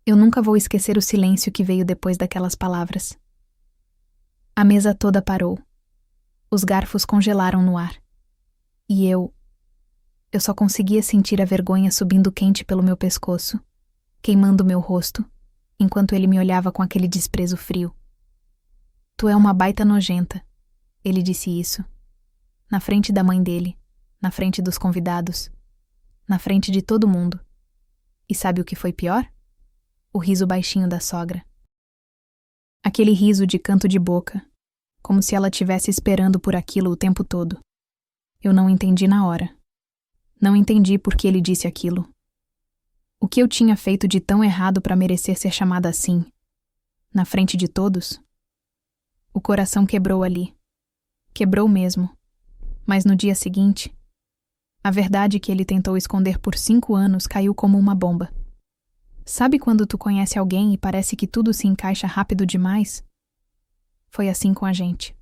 Eu nunca vou esquecer o silêncio que veio depois daquelas palavras. A mesa toda parou. Os garfos congelaram no ar. E eu só conseguia sentir a vergonha subindo quente pelo meu pescoço, queimando meu rosto, enquanto ele me olhava com aquele desprezo frio. Tu é uma baita nojenta, ele disse isso. Na frente da mãe dele, na frente dos convidados, na frente de todo mundo. E sabe o que foi pior? O riso baixinho da sogra. Aquele riso de canto de boca, como se ela tivesse esperando por aquilo o tempo todo. Eu não entendi na hora. Não entendi por que ele disse aquilo. O que eu tinha feito de tão errado para merecer ser chamada assim? Na frente de todos? O coração quebrou ali. Quebrou mesmo. Mas no dia seguinte, a verdade que ele tentou esconder por 5 anos caiu como uma bomba. Sabe quando tu conhece alguém e parece que tudo se encaixa rápido demais? Foi assim com a gente.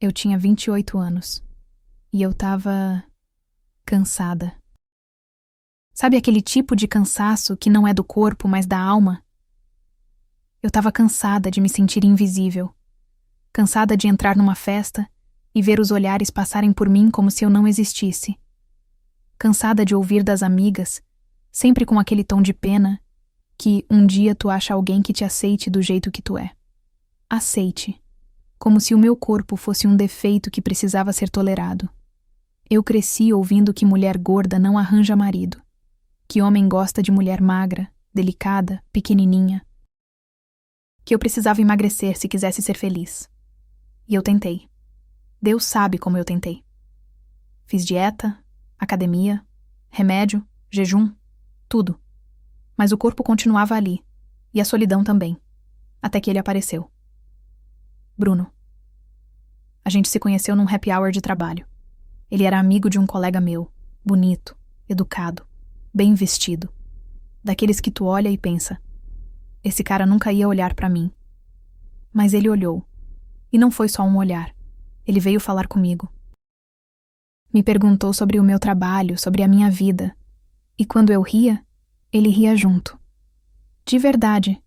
Eu tinha 28 anos. E eu tava cansada. Sabe aquele tipo de cansaço que não é do corpo, mas da alma? Eu tava cansada de me sentir invisível. Cansada de entrar numa festa e ver os olhares passarem por mim como se eu não existisse. Cansada de ouvir das amigas, sempre com aquele tom de pena, que um dia tu acha alguém que te aceite do jeito que tu é. Aceite. Como se o meu corpo fosse um defeito que precisava ser tolerado. Eu cresci ouvindo que mulher gorda não arranja marido, que homem gosta de mulher magra, delicada, pequenininha, que eu precisava emagrecer se quisesse ser feliz. E eu tentei. Deus sabe como eu tentei. Fiz dieta, academia, remédio, jejum, tudo. Mas o corpo continuava ali, e a solidão também, até que ele apareceu. Bruno. A gente se conheceu num happy hour de trabalho. Ele era amigo de um colega meu, bonito, educado, bem vestido. Daqueles que tu olha e pensa, esse cara nunca ia olhar pra mim. Mas ele olhou. E não foi só um olhar. Ele veio falar comigo. Me perguntou sobre o meu trabalho, sobre a minha vida. E quando eu ria, ele ria junto. De verdade.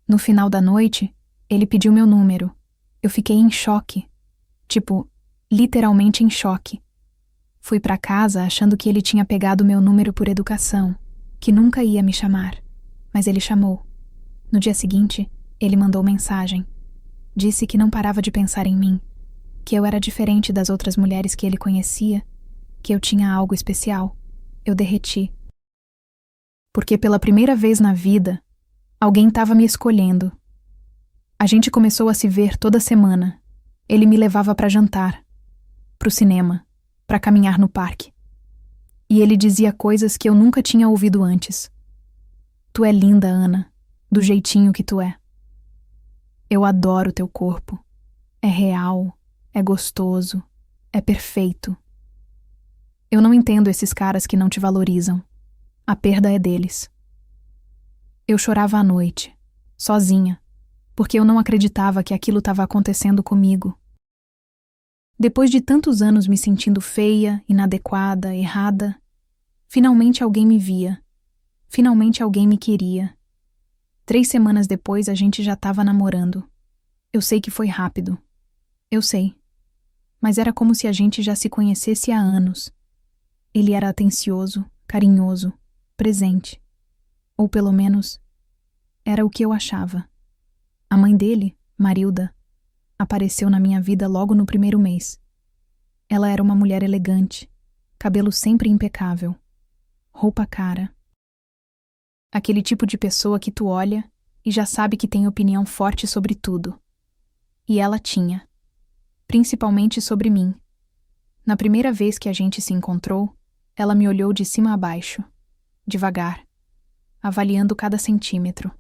No final da noite, ele pediu meu número. Eu fiquei em choque. Tipo, literalmente em choque. Fui pra casa achando que ele tinha pegado meu número por educação, que nunca ia me chamar. Mas ele chamou. No dia seguinte, ele mandou mensagem. Disse que não parava de pensar em mim, que eu era diferente das outras mulheres que ele conhecia, que eu tinha algo especial. Eu derreti. Porque pela primeira vez na vida, alguém estava me escolhendo. A gente começou a se ver toda semana. Ele me levava para jantar, pro cinema, para caminhar no parque. E ele dizia coisas que eu nunca tinha ouvido antes. Tu é linda, Ana, do jeitinho que tu é. Eu adoro teu corpo. É real, é gostoso, é perfeito. Eu não entendo esses caras que não te valorizam. A perda é deles. Eu chorava à noite, sozinha, porque eu não acreditava que aquilo estava acontecendo comigo. Depois de tantos anos me sentindo feia, inadequada, errada, finalmente alguém me via. Finalmente alguém me queria. 3 semanas depois a gente já estava namorando. Eu sei que foi rápido. Eu sei. Mas era como se a gente já se conhecesse há anos. Ele era atencioso, carinhoso, presente. Ou pelo menos, era o que eu achava. A mãe dele, Marilda, apareceu na minha vida logo no primeiro mês. Ela era uma mulher elegante, cabelo sempre impecável, roupa cara. Aquele tipo de pessoa que tu olha e já sabe que tem opinião forte sobre tudo. E ela tinha. Principalmente sobre mim. Na primeira vez que a gente se encontrou, ela me olhou de cima a baixo, devagar, avaliando cada centímetro.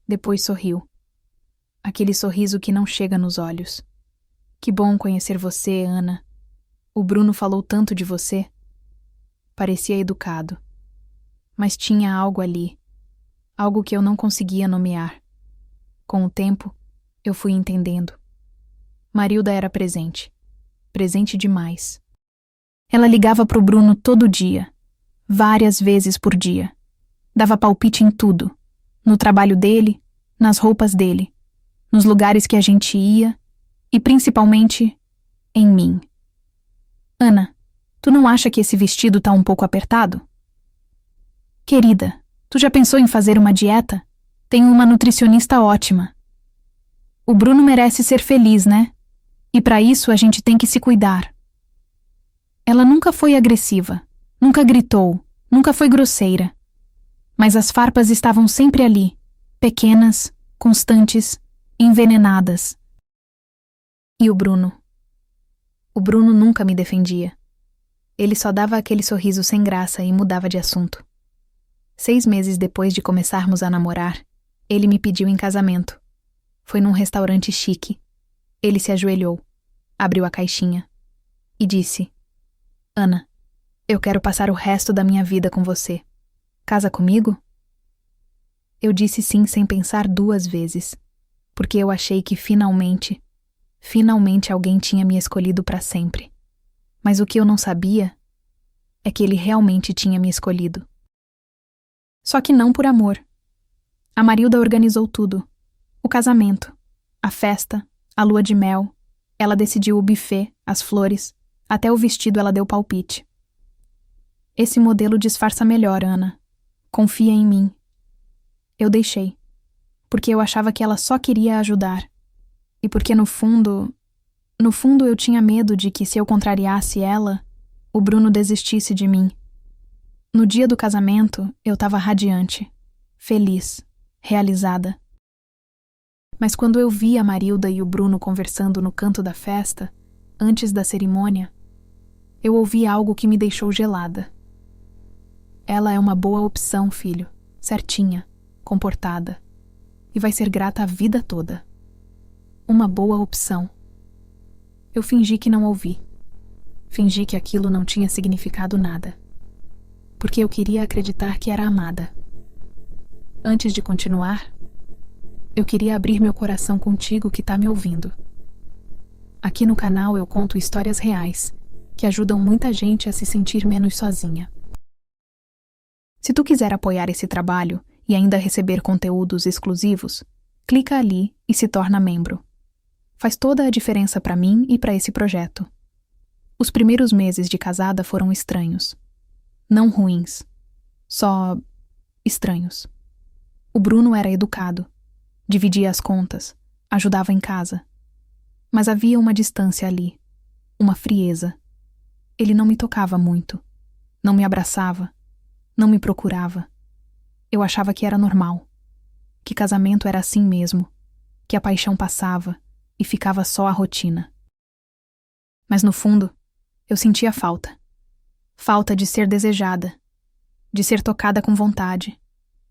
Depois sorriu. Aquele sorriso que não chega nos olhos. Que bom conhecer você, Ana. O Bruno falou tanto de você. Parecia educado. Mas tinha algo ali. Algo que eu não conseguia nomear. Com o tempo, eu fui entendendo. Marilda era presente. Presente demais. Ela ligava pro Bruno todo dia. Várias vezes por dia. Dava palpite em tudo. no trabalho dele, nas roupas dele, nos lugares que a gente ia e principalmente em mim. Ana, tu não acha que esse vestido tá um pouco apertado? Querida, tu já pensou em fazer uma dieta? Tenho uma nutricionista ótima. O Bruno merece ser feliz, né? E para isso a gente tem que se cuidar. Ela nunca foi agressiva, nunca gritou, nunca foi grosseira. Mas as farpas estavam sempre ali, pequenas, constantes, envenenadas. E o Bruno? O Bruno nunca me defendia. Ele só dava aquele sorriso sem graça e mudava de assunto. 6 meses depois de começarmos a namorar, ele me pediu em casamento. Foi num restaurante chique. Ele se ajoelhou, abriu a caixinha e disse: Ana, eu quero passar o resto da minha vida com você. Casa comigo? Eu disse sim sem pensar 2 vezes, porque eu achei que finalmente alguém tinha me escolhido para sempre. Mas o que eu não sabia é que ele realmente tinha me escolhido. Só que não por amor. A Marilda organizou tudo. O casamento, a festa, a lua de mel. Ela decidiu o buffet, as flores, até o vestido ela deu palpite. Esse modelo disfarça melhor, Ana. Confia em mim. Eu deixei, porque eu achava que ela só queria ajudar. E porque no fundo eu tinha medo de que se eu contrariasse ela, o Bruno desistisse de mim. No dia do casamento, eu estava radiante, feliz, realizada. Mas quando eu vi a Marilda e o Bruno conversando no canto da festa, antes da cerimônia, eu ouvi algo que me deixou gelada. Ela é uma boa opção, filho, certinha, comportada, e vai ser grata a vida toda. Uma boa opção. Eu fingi que não ouvi. Fingi que aquilo não tinha significado nada. Porque eu queria acreditar que era amada. Antes de continuar, eu queria abrir meu coração contigo que tá me ouvindo. Aqui no canal eu conto histórias reais, que ajudam muita gente a se sentir menos sozinha. Se tu quiser apoiar esse trabalho e ainda receber conteúdos exclusivos, clica ali e se torna membro. Faz toda a diferença para mim e para esse projeto. Os primeiros meses de casada foram estranhos. Não ruins, só estranhos. O Bruno era educado, dividia as contas, ajudava em casa. Mas havia uma distância ali, uma frieza. Ele não me tocava muito, não me abraçava, não me procurava. Eu achava que era normal, que casamento era assim mesmo, que a paixão passava e ficava só a rotina. Mas no fundo, eu sentia falta. Falta de ser desejada, de ser tocada com vontade,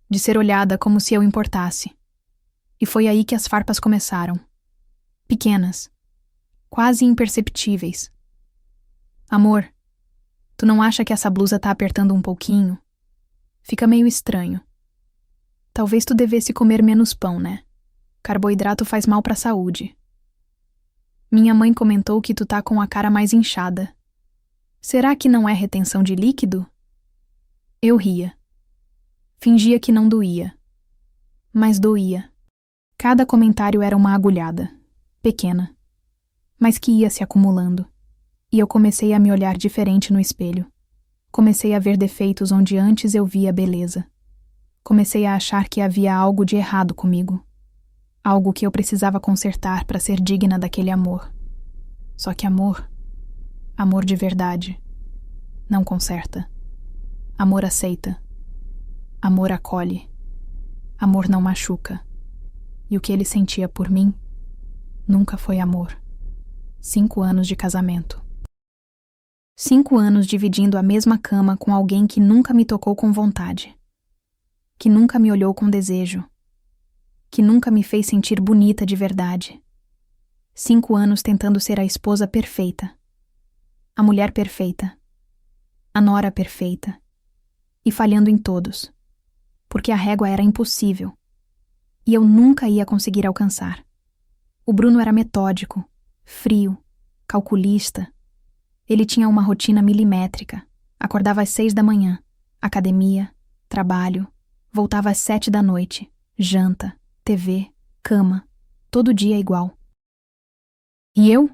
de ser olhada como se eu importasse. E foi aí que as farpas começaram. Pequenas, quase imperceptíveis. Amor, tu não acha que essa blusa tá apertando um pouquinho? Fica meio estranho. Talvez tu devesse comer menos pão, né? Carboidrato faz mal pra saúde. Minha mãe comentou que tu tá com a cara mais inchada. Será que não é retenção de líquido? Eu ria. Fingia que não doía. Mas doía. Cada comentário era uma agulhada, pequena, mas que ia se acumulando. E eu comecei a me olhar diferente no espelho. Comecei a ver defeitos onde antes eu via beleza. Comecei a achar que havia algo de errado comigo. Algo que eu precisava consertar para ser digna daquele amor. Só que amor de verdade, não conserta. Amor aceita. Amor acolhe. Amor não machuca. E o que ele sentia por mim nunca foi amor. 5 anos de casamento. 5 anos dividindo a mesma cama com alguém que nunca me tocou com vontade. Que nunca me olhou com desejo. Que nunca me fez sentir bonita de verdade. 5 anos tentando ser a esposa perfeita. A mulher perfeita. A nora perfeita. E falhando em todos. Porque a régua era impossível. E eu nunca ia conseguir alcançar. O Bruno era metódico, frio, calculista. Ele tinha uma rotina milimétrica. Acordava às 6 da manhã. Academia, trabalho. Voltava às 7 da noite. Janta, TV, cama, todo dia igual. E eu?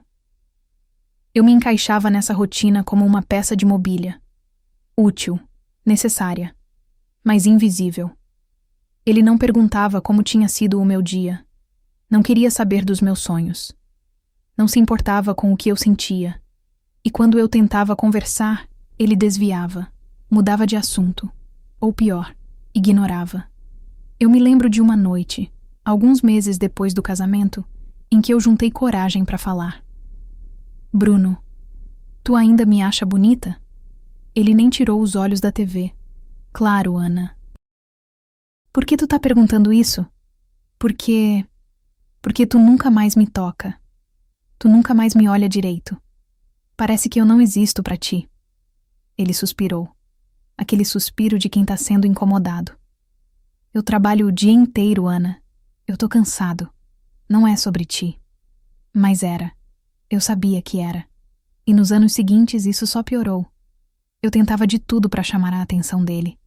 Eu me encaixava nessa rotina como uma peça de mobília. Útil, necessária, mas invisível. Ele não perguntava como tinha sido o meu dia. Não queria saber dos meus sonhos. Não se importava com o que eu sentia. E quando eu tentava conversar, ele desviava, mudava de assunto. Ou pior, ignorava. Eu me lembro de uma noite, alguns meses depois do casamento, em que eu juntei coragem para falar. Bruno, tu ainda me acha bonita? Ele nem tirou os olhos da TV. Claro, Ana. Por que tu tá perguntando isso? Porque tu nunca mais me toca. Tu nunca mais me olha direito. Parece que eu não existo pra ti. Ele suspirou. Aquele suspiro de quem tá sendo incomodado. Eu trabalho o dia inteiro, Ana. Eu tô cansado. Não é sobre ti. Mas era. Eu sabia que era. E nos anos seguintes isso só piorou. Eu tentava de tudo pra chamar a atenção dele.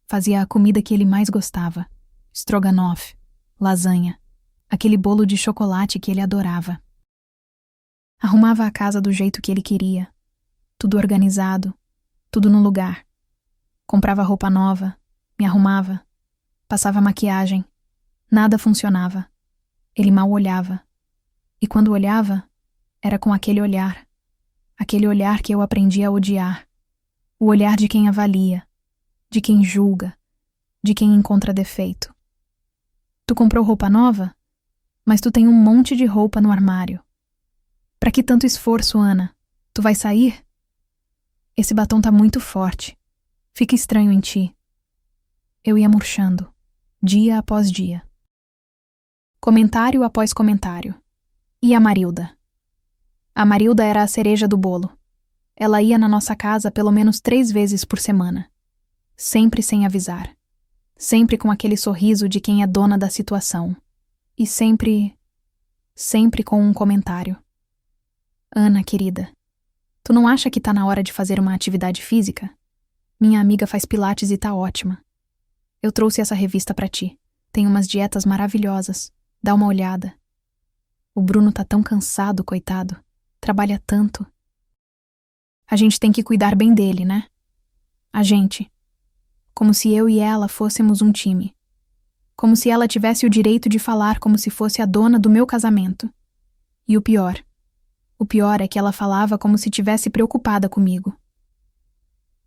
Fazia a comida que ele mais gostava. Strogonoff, lasanha, aquele bolo de chocolate que ele adorava. Arrumava a casa do jeito que ele queria. Tudo organizado, tudo no lugar. Comprava roupa nova, me arrumava, passava maquiagem. Nada funcionava. Ele mal olhava. E quando olhava, era com aquele olhar que eu aprendi a odiar. O olhar de quem avalia, de quem julga, de quem encontra defeito. Tu comprou roupa nova? Mas tu tem um monte de roupa no armário. Pra que tanto esforço, Ana? Tu vai sair? Esse batom tá muito forte. Fica estranho em ti. Eu ia murchando, dia após dia. Comentário após comentário. E a Marilda? A Marilda era a cereja do bolo. Ela ia na nossa casa pelo menos 3 vezes por semana. Sempre sem avisar. Sempre com aquele sorriso de quem é dona da situação. E sempre com um comentário. Ana, querida, tu não acha que tá na hora de fazer uma atividade física? Minha amiga faz pilates e tá ótima. Eu trouxe essa revista pra ti. Tem umas dietas maravilhosas. Dá uma olhada. O Bruno tá tão cansado, coitado. Trabalha tanto. A gente tem que cuidar bem dele, né? A gente. Como se eu e ela fôssemos um time. Como se ela tivesse o direito de falar como se fosse a dona do meu casamento. E o pior é que ela falava como se tivesse preocupada comigo.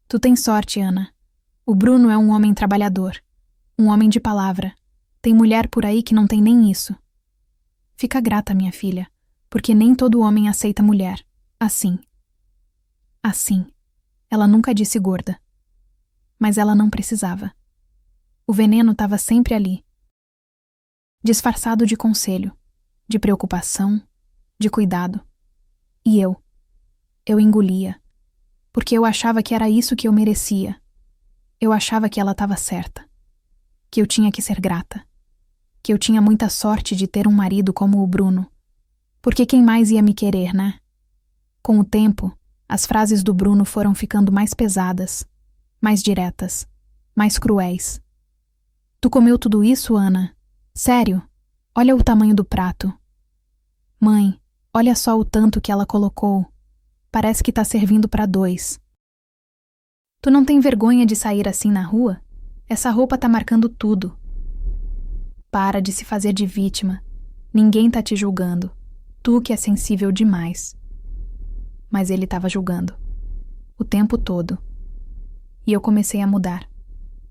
Tu tens sorte, Ana. O Bruno é um homem trabalhador. Um homem de palavra. Tem mulher por aí que não tem nem isso. Fica grata, minha filha, porque nem todo homem aceita mulher. Assim. Assim. Ela nunca disse gorda. Mas ela não precisava. O veneno estava sempre ali. Disfarçado de conselho, de preocupação, de cuidado. E eu engolia, porque eu achava que era isso que eu merecia. Eu achava que ela estava certa, que eu tinha que ser grata, que eu tinha muita sorte de ter um marido como o Bruno, porque quem mais ia me querer, né? Com o tempo, as frases do Bruno foram ficando mais pesadas, mais diretas, mais cruéis. Tu comeu tudo isso, Ana? Sério? Olha o tamanho do prato. Mãe, olha só o tanto que ela colocou. Parece que tá servindo para 2. Tu não tem vergonha de sair assim na rua? Essa roupa tá marcando tudo. Para de se fazer de vítima. Ninguém tá te julgando. Tu que é sensível demais. Mas ele tava julgando. O tempo todo. E eu comecei a mudar.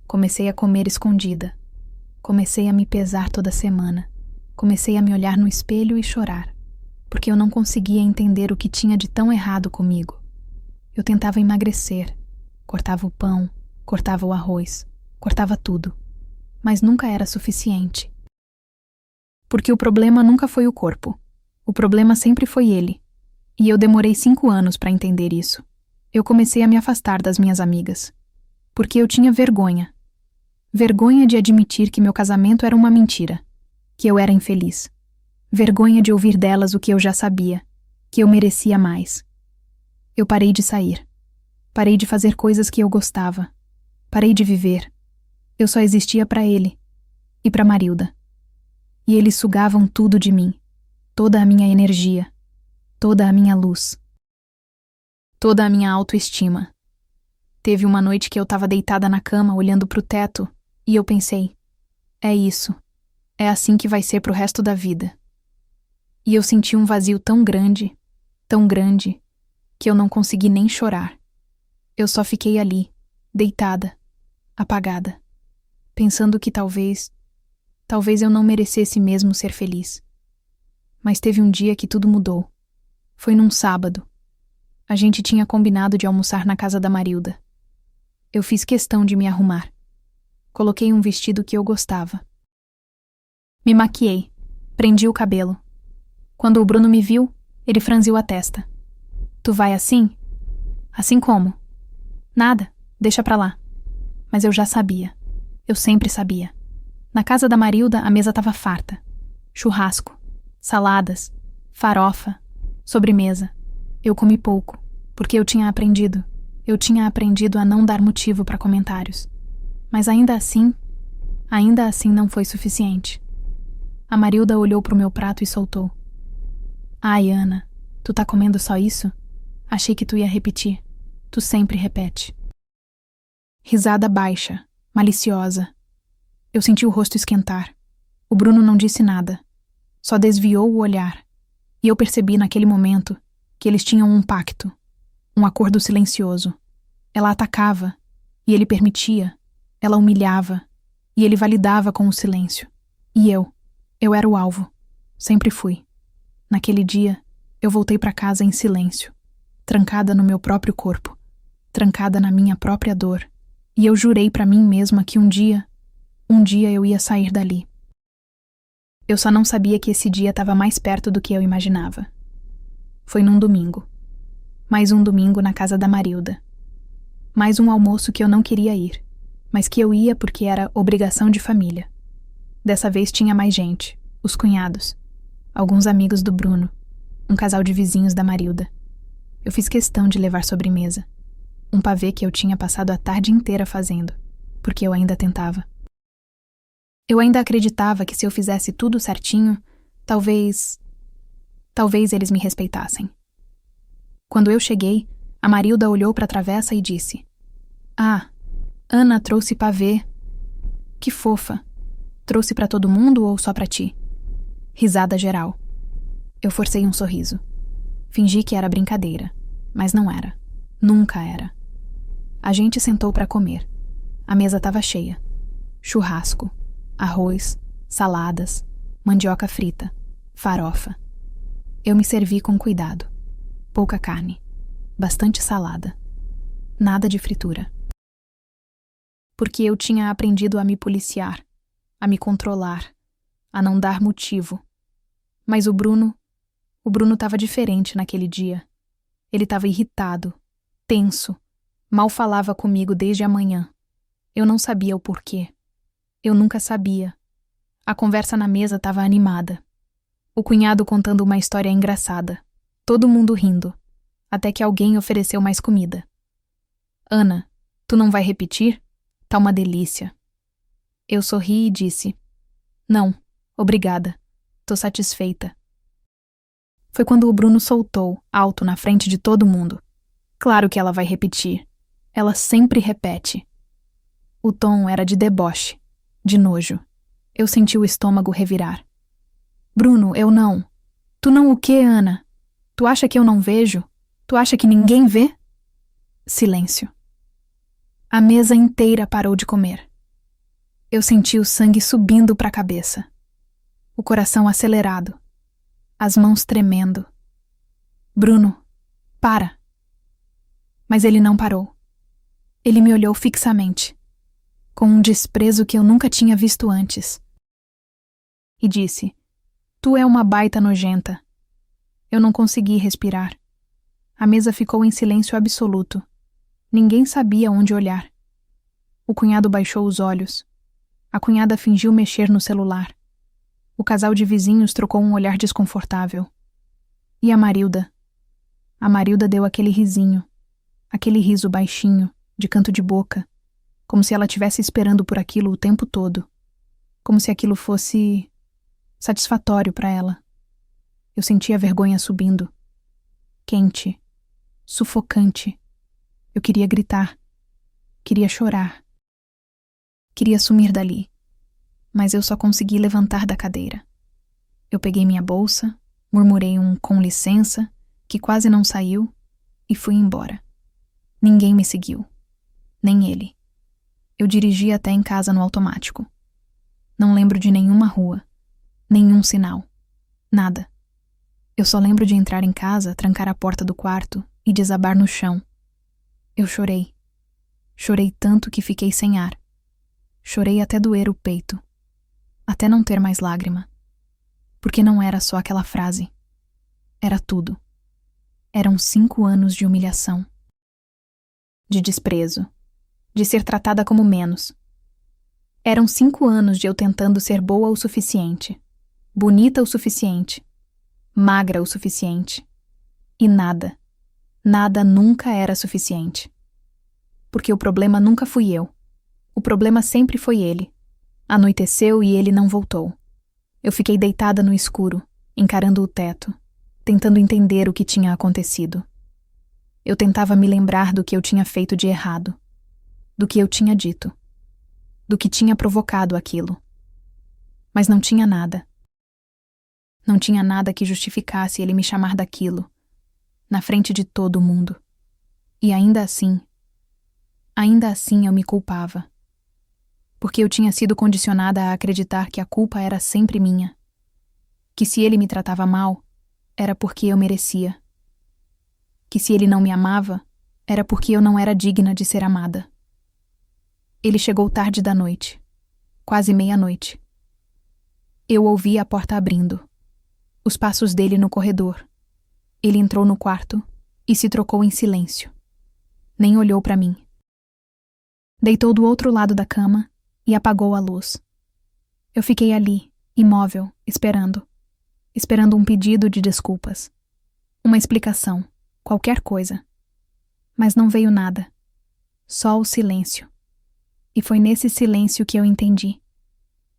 Comecei a comer escondida. Comecei a me pesar toda semana. Comecei a me olhar no espelho e chorar. Porque eu não conseguia entender o que tinha de tão errado comigo. Eu tentava emagrecer. Cortava o pão, cortava o arroz, cortava tudo. Mas nunca era suficiente. Porque o problema nunca foi o corpo. O problema sempre foi ele. E eu demorei 5 anos para entender isso. Eu comecei a me afastar das minhas amigas. Porque eu tinha vergonha. Vergonha de admitir que meu casamento era uma mentira. Que eu era infeliz. Vergonha de ouvir delas o que eu já sabia. Que eu merecia mais. Eu parei de sair. Parei de fazer coisas que eu gostava. Parei de viver. Eu só existia para ele. e para Marilda. E eles sugavam tudo de mim, toda a minha energia, toda a minha luz, toda a minha autoestima. Teve uma noite que eu estava deitada na cama olhando pro teto e eu pensei, é isso, é assim que vai ser pro resto da vida. E eu senti um vazio tão grande, que eu não consegui nem chorar. Eu só fiquei ali, deitada, apagada, pensando que talvez eu não merecesse mesmo ser feliz. Mas teve um dia que tudo mudou. Foi num sábado. A gente tinha combinado de almoçar na casa da Marilda. Eu fiz questão de me arrumar. Coloquei um vestido que eu gostava. Me maquiei, prendi o cabelo. Quando o Bruno me viu, ele franziu a testa. Tu vai assim? Assim como? Nada, deixa pra lá. Mas eu já sabia. Eu sempre sabia. Na casa da Marilda, a mesa estava farta. Churrasco, saladas, farofa, sobremesa. Eu comi pouco, porque eu tinha aprendido a não dar motivo para comentários. Mas ainda assim não foi suficiente. A Marilda olhou pro meu prato e soltou. Ai, Ana, tu tá comendo só isso? Achei que tu ia repetir. Tu sempre repete. Risada baixa, maliciosa. Eu senti o rosto esquentar. O Bruno não disse nada. Só desviou o olhar. E eu percebi naquele momento que eles tinham um pacto. Um acordo silencioso. Ela atacava. E ele permitia. Ela humilhava. E ele validava com o silêncio. E eu era o alvo. Sempre fui. Naquele dia, eu voltei para casa em silêncio. Trancada no meu próprio corpo. Trancada na minha própria dor. E eu jurei para mim mesma que um dia eu ia sair dali. Eu só não sabia que esse dia estava mais perto do que eu imaginava. Foi num domingo. Mais um domingo na casa da Marilda. Mais um almoço que eu não queria ir, mas que eu ia porque era obrigação de família. Dessa vez tinha mais gente, os cunhados, alguns amigos do Bruno, um casal de vizinhos da Marilda. Eu fiz questão de levar sobremesa. Um pavê que eu tinha passado a tarde inteira fazendo, porque eu ainda tentava. Eu ainda acreditava que se eu fizesse tudo certinho, talvez eles me respeitassem. Quando eu cheguei, a Marilda olhou para a travessa e disse: Ah, Ana trouxe pavê. Que fofa. Trouxe para todo mundo ou só para ti? Risada geral. Eu forcei um sorriso. Fingi que era brincadeira, mas não era. Nunca era. A gente sentou para comer. A mesa estava cheia. Churrasco, arroz, saladas, mandioca frita, farofa. Eu me servi com cuidado. Pouca carne, bastante salada. Nada de fritura. Porque eu tinha aprendido a me policiar, a me controlar, a não dar motivo. Mas o Bruno estava diferente naquele dia. Ele estava irritado, tenso, mal falava comigo desde a manhã. Eu não sabia o porquê. Eu nunca sabia. A conversa na mesa estava animada. O cunhado contando uma história engraçada. Todo mundo rindo. Até que alguém ofereceu mais comida. Ana, tu não vai repetir? Tá uma delícia. Eu sorri e disse: Não, obrigada. Tô satisfeita. Foi quando o Bruno soltou, alto na frente de todo mundo. Claro que ela vai repetir. Ela sempre repete. O tom era de deboche, de nojo. Eu senti o estômago revirar. Bruno, eu não. Tu não o quê, Ana? Tu acha que eu não vejo? Tu acha que ninguém vê? Silêncio. A mesa inteira parou de comer. Eu senti o sangue subindo para a cabeça. O coração acelerado. As mãos tremendo. Bruno, para. Mas ele não parou. Ele me olhou fixamente, com um desprezo que eu nunca tinha visto antes. E disse: Tu é uma baita nojenta. Eu não consegui respirar. A mesa ficou em silêncio absoluto. Ninguém sabia onde olhar. O cunhado baixou os olhos. A cunhada fingiu mexer no celular. O casal de vizinhos trocou um olhar desconfortável. E a Marilda? A Marilda deu aquele risinho. Aquele riso baixinho, de canto de boca, como se ela estivesse esperando por aquilo o tempo todo. como se aquilo fosse satisfatório para ela. Eu sentia a vergonha subindo, quente, sufocante. Eu queria gritar, queria chorar, queria sumir dali, mas eu só consegui levantar da cadeira. Eu peguei minha bolsa, murmurei um com licença, que quase não saiu, e fui embora. Ninguém me seguiu, nem ele. Eu dirigi até em casa no automático. Não lembro de nenhuma rua, nenhum sinal, nada. Eu só lembro de entrar em casa, trancar a porta do quarto e desabar no chão. Eu chorei. Chorei tanto que fiquei sem ar. Chorei até doer o peito, até não ter mais lágrima. Porque não era só aquela frase. Era tudo. Eram 5 anos de humilhação. De desprezo. De ser tratada como menos. Eram 5 anos de eu tentando ser boa o suficiente, bonita o suficiente, magra o suficiente. E nada, nada nunca era suficiente. Porque o problema nunca fui eu. O problema sempre foi ele. Anoiteceu e ele não voltou. Eu fiquei deitada no escuro, encarando o teto, tentando entender o que tinha acontecido. Eu tentava me lembrar do que eu tinha feito de errado, do que eu tinha dito, do que tinha provocado aquilo. Mas não tinha nada. Não tinha nada que justificasse ele me chamar daquilo, na frente de todo mundo. E ainda assim eu me culpava. Porque eu tinha sido condicionada a acreditar que a culpa era sempre minha. Que se ele me tratava mal, era porque eu merecia. Que se ele não me amava, era porque eu não era digna de ser amada. Ele chegou tarde da noite, quase meia-noite. Eu ouvi a porta abrindo, os passos dele no corredor. Ele entrou no quarto e se trocou em silêncio. Nem olhou para mim. Deitou do outro lado da cama e apagou a luz. Eu fiquei ali, imóvel, esperando um pedido de desculpas. Uma explicação, qualquer coisa. Mas não veio nada. Só o silêncio. E foi nesse silêncio que eu entendi.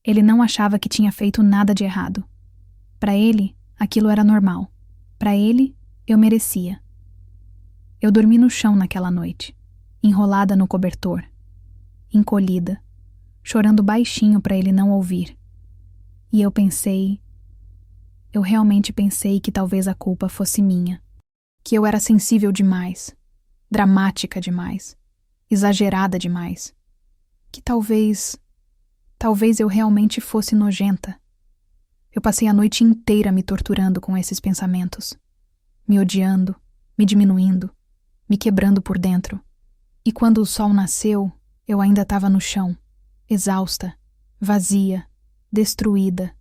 Ele não achava que tinha feito nada de errado. Para ele, aquilo era normal. Para ele, eu merecia. Eu dormi no chão naquela noite, enrolada no cobertor, encolhida, chorando baixinho para ele não ouvir. E eu realmente pensei que talvez a culpa fosse minha. Que eu era sensível demais, dramática demais, exagerada demais. Que talvez eu realmente fosse nojenta. Eu passei a noite inteira me torturando com esses pensamentos, me odiando, me diminuindo, me quebrando por dentro. E quando o sol nasceu, eu ainda estava no chão, exausta, vazia, destruída.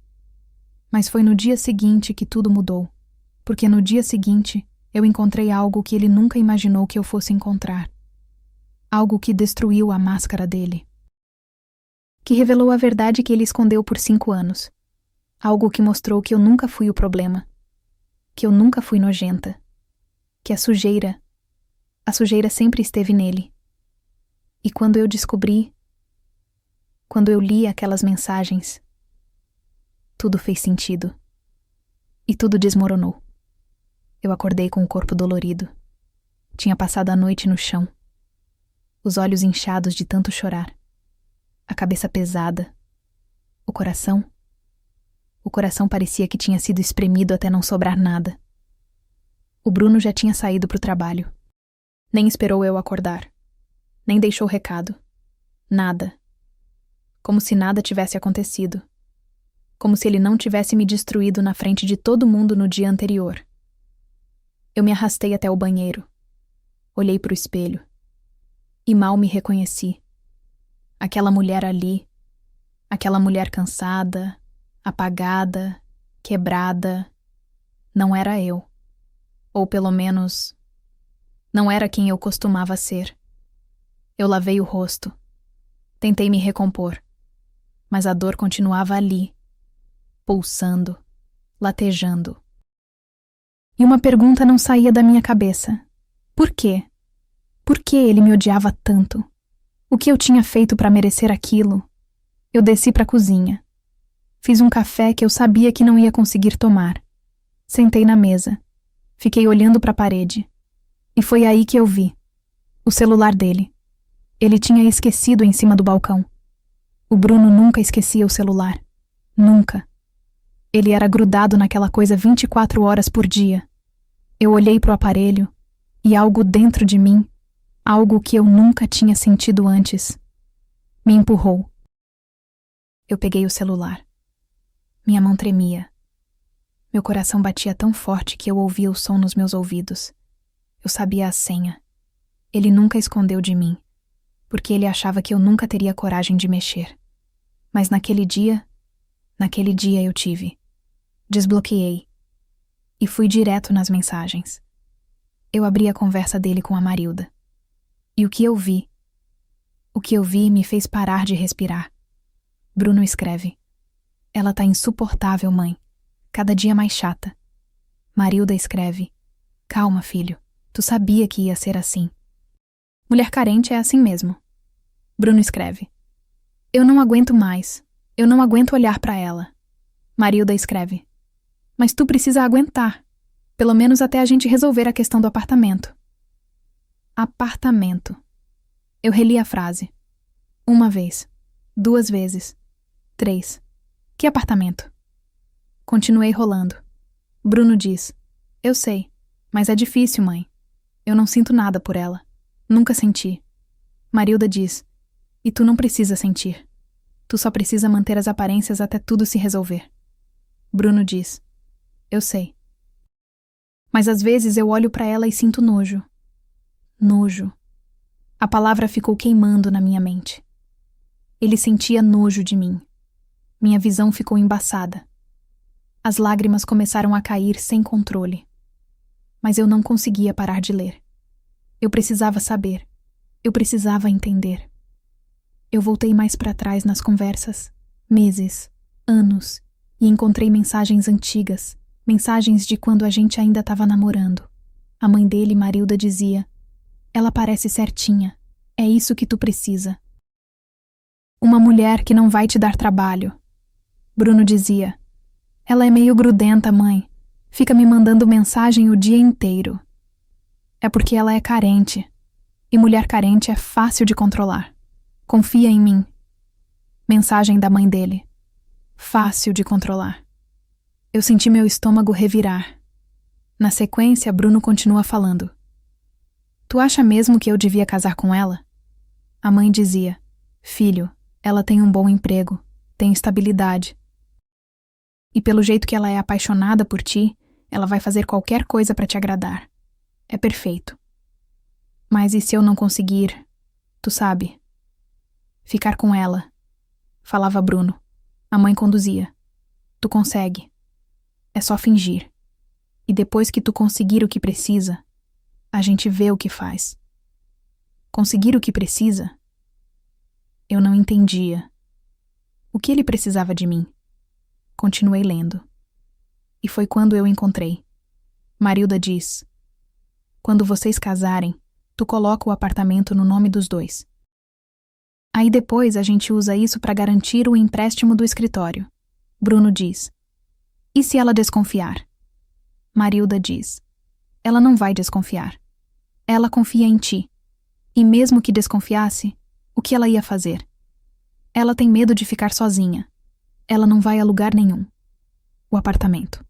Mas foi no dia seguinte que tudo mudou, porque no dia seguinte eu encontrei algo que ele nunca imaginou que eu fosse encontrar. Algo que destruiu a máscara dele. Que revelou a verdade que ele escondeu por 5 anos. Algo que mostrou que eu nunca fui o problema. Que eu nunca fui nojenta. Que a sujeira sempre esteve nele. E quando eu descobri, quando eu li aquelas mensagens, tudo fez sentido. E tudo desmoronou. Eu acordei com o corpo dolorido. Tinha passado a noite no chão. Os olhos inchados de tanto chorar. A cabeça pesada. O coração parecia que tinha sido espremido até não sobrar nada. O Bruno já tinha saído para o trabalho. Nem esperou eu acordar. Nem deixou recado. Nada. Como se nada tivesse acontecido. Como se ele não tivesse me destruído na frente de todo mundo no dia anterior. Eu me arrastei até o banheiro. Olhei para o espelho. E mal me reconheci. Aquela mulher ali. Aquela mulher cansada, apagada, quebrada. Não era eu. Ou pelo menos, não era quem eu costumava ser. Eu lavei o rosto. Tentei me recompor. Mas a dor continuava ali, pulsando, latejando. E uma pergunta não saía da minha cabeça. Por quê? Por que ele me odiava tanto? O que eu tinha feito para merecer aquilo? Eu desci para a cozinha. Fiz um café que eu sabia que não ia conseguir tomar. Sentei na mesa. Fiquei olhando para a parede. E foi aí que eu vi o celular dele. Ele tinha esquecido em cima do balcão. O Bruno nunca esquecia o celular. Nunca. Ele era grudado naquela coisa 24 horas por dia. Eu olhei para o aparelho e algo dentro de mim, algo que eu nunca tinha sentido antes, me empurrou. Eu peguei o celular. Minha mão tremia. Meu coração batia tão forte que eu ouvia o som nos meus ouvidos. Eu sabia a senha. Ele nunca escondeu de mim, porque ele achava que eu nunca teria coragem de mexer. Mas naquele dia eu tive. Desbloqueei. E fui direto nas mensagens. Eu abri a conversa dele com a Marilda. E o que eu vi me fez parar de respirar. Bruno escreve: ela tá insuportável, mãe. Cada dia mais chata. Marilda escreve: calma, filho. Tu sabia que ia ser assim. Mulher carente é assim mesmo. Bruno escreve: eu não aguento mais. Eu não aguento olhar pra ela. Marilda escreve: mas tu precisa aguentar. Pelo menos até a gente resolver a questão do apartamento. Apartamento. Eu reli a frase. 1 vez. 2 vezes. 3. Que apartamento? Continuei rolando. Bruno diz: eu sei, mas é difícil, mãe. Eu não sinto nada por ela. Nunca senti. Marilda diz: e tu não precisa sentir. Tu só precisa manter as aparências até tudo se resolver. Bruno diz: eu sei. Mas às vezes eu olho pra ela e sinto nojo. Nojo. A palavra ficou queimando na minha mente. Ele sentia nojo de mim. Minha visão ficou embaçada. As lágrimas começaram a cair sem controle. Mas eu não conseguia parar de ler. Eu precisava saber. Eu precisava entender. Eu voltei mais para trás nas conversas, meses, anos, e encontrei mensagens antigas, mensagens de quando a gente ainda estava namorando. A mãe dele, Marilda, dizia: ela parece certinha. É isso que tu precisa. Uma mulher que não vai te dar trabalho. Bruno dizia: ela é meio grudenta, mãe. Fica me mandando mensagem o dia inteiro. É porque ela é carente. E mulher carente é fácil de controlar. Confia em mim. Mensagem da mãe dele. Fácil de controlar. Eu senti meu estômago revirar. Na sequência, Bruno continua falando: tu acha mesmo que eu devia casar com ela? A mãe dizia: filho, ela tem um bom emprego, tem estabilidade. E pelo jeito que ela é apaixonada por ti, ela vai fazer qualquer coisa para te agradar. É perfeito. Mas e se eu não conseguir, tu sabe? Ficar com ela, falava Bruno. A mãe conduzia: tu consegue. É só fingir. E depois que tu conseguir o que precisa, a gente vê o que faz. Conseguir o que precisa? Eu não entendia. O que ele precisava de mim? Continuei lendo. E foi quando eu encontrei. Marilda diz: quando vocês casarem, tu coloca o apartamento no nome dos dois. Aí depois a gente usa isso para garantir o empréstimo do escritório. Bruno diz: e se ela desconfiar? Marilda diz: ela não vai desconfiar. Ela confia em ti. E mesmo que desconfiasse, o que ela ia fazer? Ela tem medo de ficar sozinha. Ela não vai a lugar nenhum. O apartamento.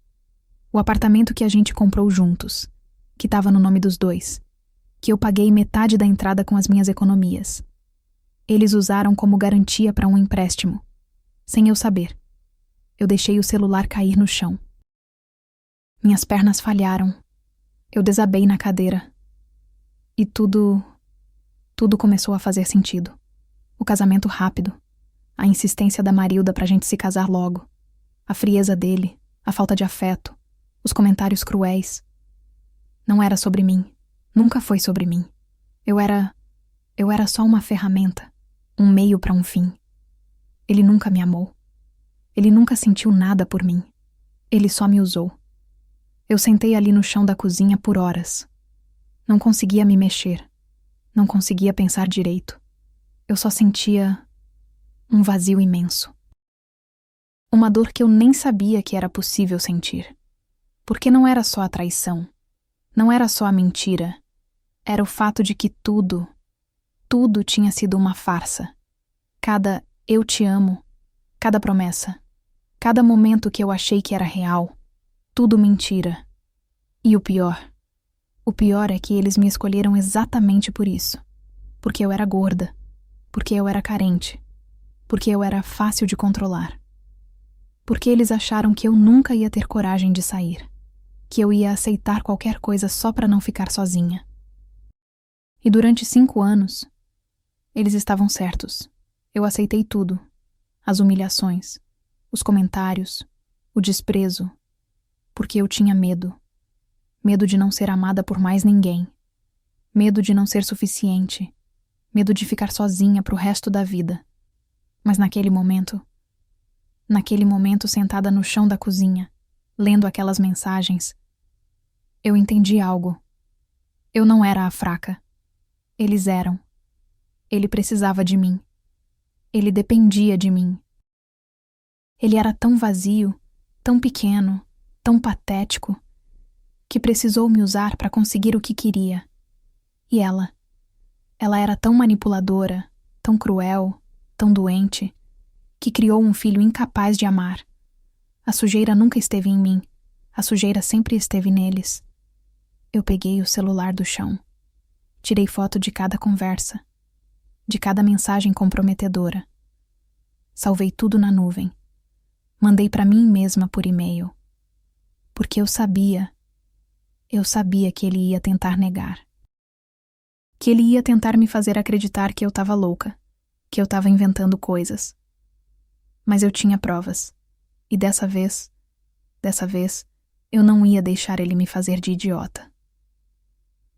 O apartamento que a gente comprou juntos, que estava no nome dos dois, que eu paguei metade da entrada com as minhas economias. Eles usaram como garantia para um empréstimo, sem eu saber. Eu deixei o celular cair no chão. Minhas pernas falharam. Eu desabei na cadeira. E tudo começou a fazer sentido. O casamento rápido, a insistência da Marilda pra gente se casar logo, a frieza dele, a falta de afeto, os comentários cruéis. Não era sobre mim. Nunca foi sobre mim. Eu era só uma ferramenta, um meio para um fim. Ele nunca me amou. Ele nunca sentiu nada por mim. Ele só me usou. Eu sentei ali no chão da cozinha por horas. Não conseguia me mexer. Não conseguia pensar direito. Eu só sentia um vazio imenso. Uma dor que eu nem sabia que era possível sentir. Porque não era só a traição, não era só a mentira, era o fato de que tudo tinha sido uma farsa. Cada eu te amo, cada promessa, cada momento que eu achei que era real, tudo mentira. E o pior é que eles me escolheram exatamente por isso. Porque eu era gorda, porque eu era carente, porque eu era fácil de controlar. Porque eles acharam que eu nunca ia ter coragem de sair, que eu ia aceitar qualquer coisa só para não ficar sozinha. E durante 5 anos, eles estavam certos. Eu aceitei tudo. As humilhações, os comentários, o desprezo, porque eu tinha medo. Medo de não ser amada por mais ninguém. Medo de não ser suficiente. Medo de ficar sozinha pro resto da vida. Mas naquele momento sentada no chão da cozinha, lendo aquelas mensagens, eu entendi algo. Eu não era a fraca. Eles eram. Ele precisava de mim. Ele dependia de mim. Ele era tão vazio, tão pequeno, tão patético, que precisou me usar para conseguir o que queria. E ela era tão manipuladora, tão cruel, tão doente, que criou um filho incapaz de amar. A sujeira nunca esteve em mim, a sujeira sempre esteve neles. Eu peguei o celular do chão. Tirei foto de cada conversa, de cada mensagem comprometedora. Salvei tudo na nuvem. Mandei para mim mesma por e-mail. Porque eu sabia que ele ia tentar negar. Que ele ia tentar me fazer acreditar que eu estava louca, que eu estava inventando coisas. Mas eu tinha provas. E dessa vez, eu não ia deixar ele me fazer de idiota.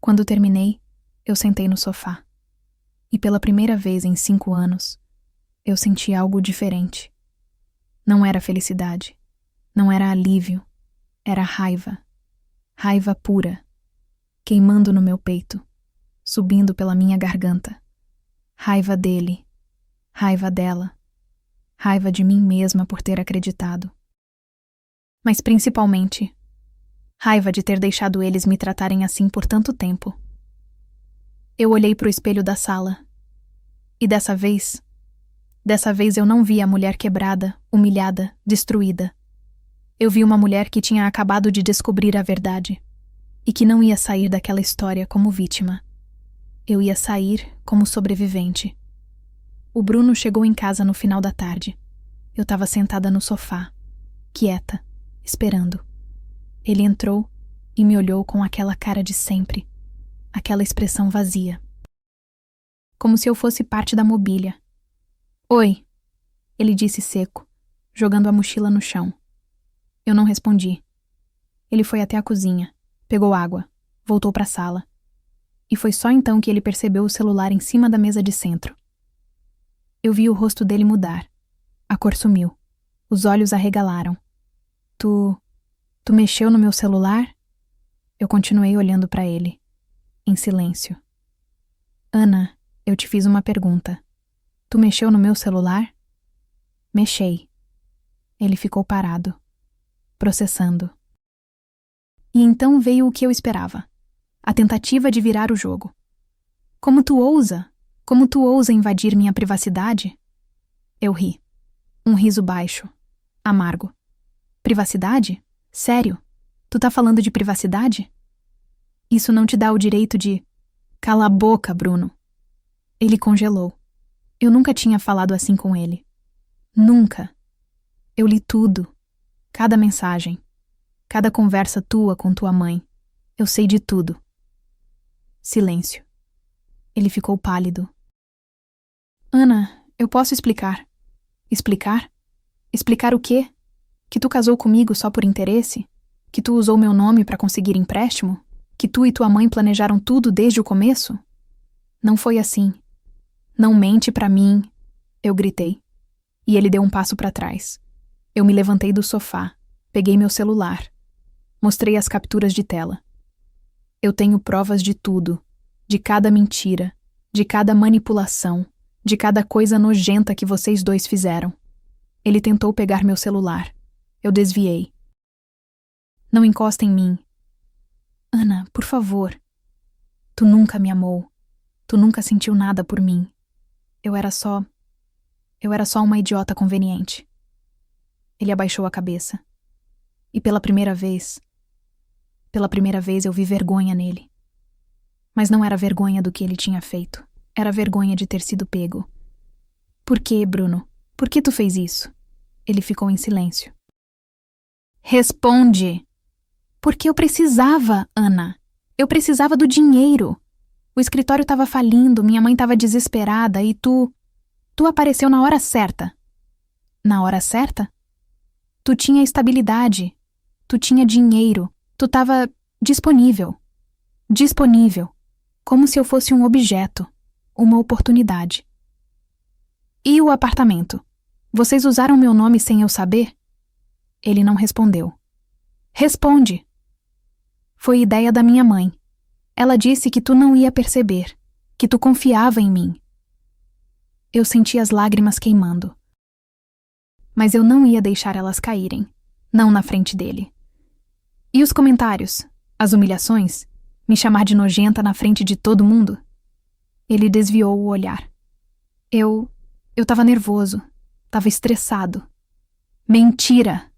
Quando terminei, eu sentei no sofá. E pela primeira vez em 5 anos, eu senti algo diferente. Não era felicidade, não era alívio, era raiva. Raiva pura, queimando no meu peito, subindo pela minha garganta. Raiva dele, raiva dela, raiva de mim mesma por ter acreditado. Mas principalmente, raiva de ter deixado eles me tratarem assim por tanto tempo. Eu olhei para o espelho da sala, e dessa vez eu não vi a mulher quebrada, humilhada, destruída. Eu vi uma mulher que tinha acabado de descobrir a verdade e que não ia sair daquela história como vítima. Eu ia sair como sobrevivente. O Bruno chegou em casa no final da tarde. Eu estava sentada no sofá, quieta, esperando. Ele entrou e me olhou com aquela cara de sempre, aquela expressão vazia. Como se eu fosse parte da mobília. Oi, ele disse seco, jogando a mochila no chão. Eu não respondi. Ele foi até a cozinha, pegou água, voltou para a sala. E foi só então que ele percebeu o celular em cima da mesa de centro. Eu vi o rosto dele mudar. A cor sumiu. Os olhos arregalaram. Tu mexeu no meu celular? Eu continuei olhando para ele, em silêncio. Ana, eu te fiz uma pergunta. Tu mexeu no meu celular? Mexei. Ele ficou parado, processando. E então veio o que eu esperava. A tentativa de virar o jogo. Como tu ousa? Como tu ousa invadir minha privacidade? Eu ri. Um riso baixo, amargo. Privacidade? Sério? Tu tá falando de privacidade? Isso não te dá o direito de... Cala a boca, Bruno. Ele congelou. Eu nunca tinha falado assim com ele. Nunca. Eu li tudo. Cada mensagem. Cada conversa tua com tua mãe. Eu sei de tudo. Silêncio. Ele ficou pálido. Ana, eu posso explicar. Explicar? Explicar o quê? Que tu casou comigo só por interesse? Que tu usou meu nome para conseguir empréstimo? Que tu e tua mãe planejaram tudo desde o começo? Não foi assim. Não mente pra mim, eu gritei. E ele deu um passo para trás. Eu me levantei do sofá, peguei meu celular. Mostrei as capturas de tela. Eu tenho provas de tudo, de cada mentira, de cada manipulação, de cada coisa nojenta que vocês dois fizeram. Ele tentou pegar meu celular. Eu desviei. Não encosta em mim. Ana, por favor. Tu nunca me amou. Tu nunca sentiu nada por mim. Eu era só uma idiota conveniente. Ele abaixou a cabeça. E pela primeira vez eu vi vergonha nele. Mas não era vergonha do que ele tinha feito. Era vergonha de ter sido pego. Por quê, Bruno? Por que tu fez isso? Ele ficou em silêncio. Responde! Porque eu precisava, Ana. Eu precisava do dinheiro. O escritório estava falindo, minha mãe estava desesperada e tu apareceu na hora certa. Na hora certa? Tu tinha estabilidade. Tu tinha dinheiro. Tu estava disponível. Disponível. Como se eu fosse um objeto. Uma oportunidade. E o apartamento? Vocês usaram meu nome sem eu saber? Ele não respondeu. Responde! Foi ideia da minha mãe. Ela disse que tu não ia perceber, que tu confiava em mim. Eu senti as lágrimas queimando. Mas eu não ia deixar elas caírem, não na frente dele. E os comentários, as humilhações, me chamar de nojenta na frente de todo mundo? Ele desviou o olhar. Eu tava nervoso, tava estressado. Mentira!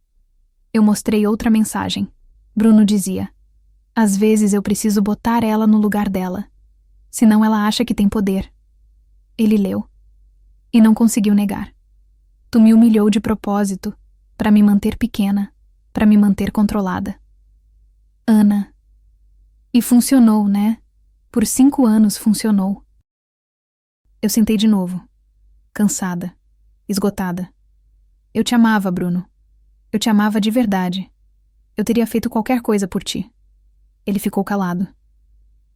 Eu mostrei outra mensagem. Bruno dizia: às vezes eu preciso botar ela no lugar dela, senão ela acha que tem poder. Ele leu. E não conseguiu negar. Tu me humilhou de propósito, para me manter pequena, para me manter controlada. Ana. E funcionou, né? Por 5 anos funcionou. Eu sentei de novo, cansada, esgotada. Eu te amava, Bruno. Eu te amava de verdade. Eu teria feito qualquer coisa por ti. Ele ficou calado.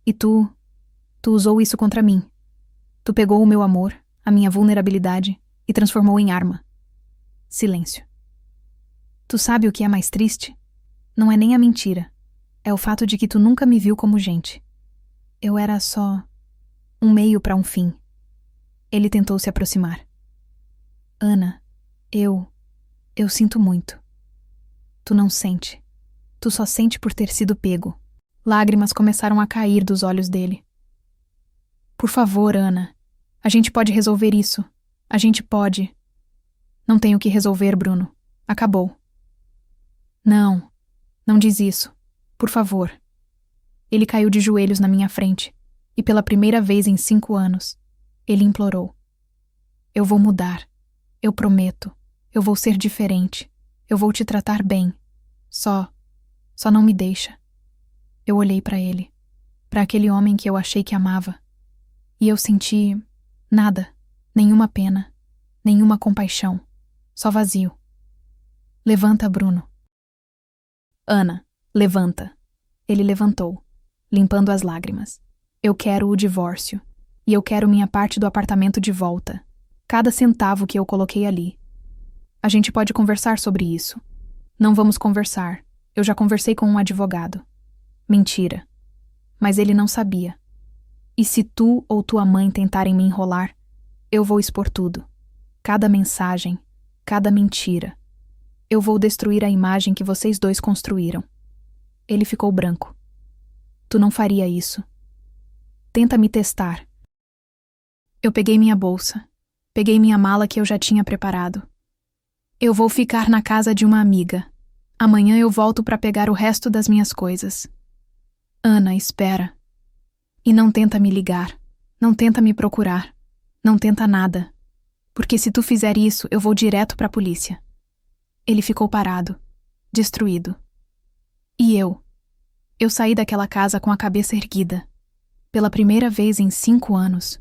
E tu usou isso contra mim. Tu pegou o meu amor, a minha vulnerabilidade, e transformou em arma. Silêncio. Tu sabe o que é mais triste? Não é nem a mentira. É o fato de que tu nunca me viu como gente. Eu era só um meio para um fim. Ele tentou se aproximar. Ana, eu sinto muito. Tu não sente. Tu só sente por ter sido pego. Lágrimas começaram a cair dos olhos dele. Por favor, Ana. A gente pode resolver isso. A gente pode. Não tenho o que resolver, Bruno. Acabou. Não. Não diz isso. Por favor. Ele caiu de joelhos na minha frente. E pela primeira vez em 5 anos, ele implorou. Eu vou mudar. Eu prometo. Eu vou ser diferente. Eu vou te tratar bem. Só não me deixa. Eu olhei para ele, para aquele homem que eu achei que amava, e eu senti nada, nenhuma pena, nenhuma compaixão, só vazio. Levanta, Bruno. Ana, levanta. Ele levantou, limpando as lágrimas. Eu quero o divórcio, e eu quero minha parte do apartamento de volta, cada centavo que eu coloquei ali. A gente pode conversar sobre isso. Não vamos conversar. Eu já conversei com um advogado. Mentira. Mas ele não sabia. E se tu ou tua mãe tentarem me enrolar, eu vou expor tudo. Cada mensagem, cada mentira. Eu vou destruir a imagem que vocês dois construíram. Ele ficou branco. Tu não faria isso. Tenta me testar. Eu peguei minha bolsa. Peguei minha mala que eu já tinha preparado. Eu vou ficar na casa de uma amiga. Amanhã eu volto para pegar o resto das minhas coisas. Ana, espera. E não tenta me ligar. Não tenta me procurar. Não tenta nada. Porque se tu fizer isso, eu vou direto para a polícia. Ele ficou parado, destruído. E eu saí daquela casa com a cabeça erguida. Pela primeira vez em 5 anos.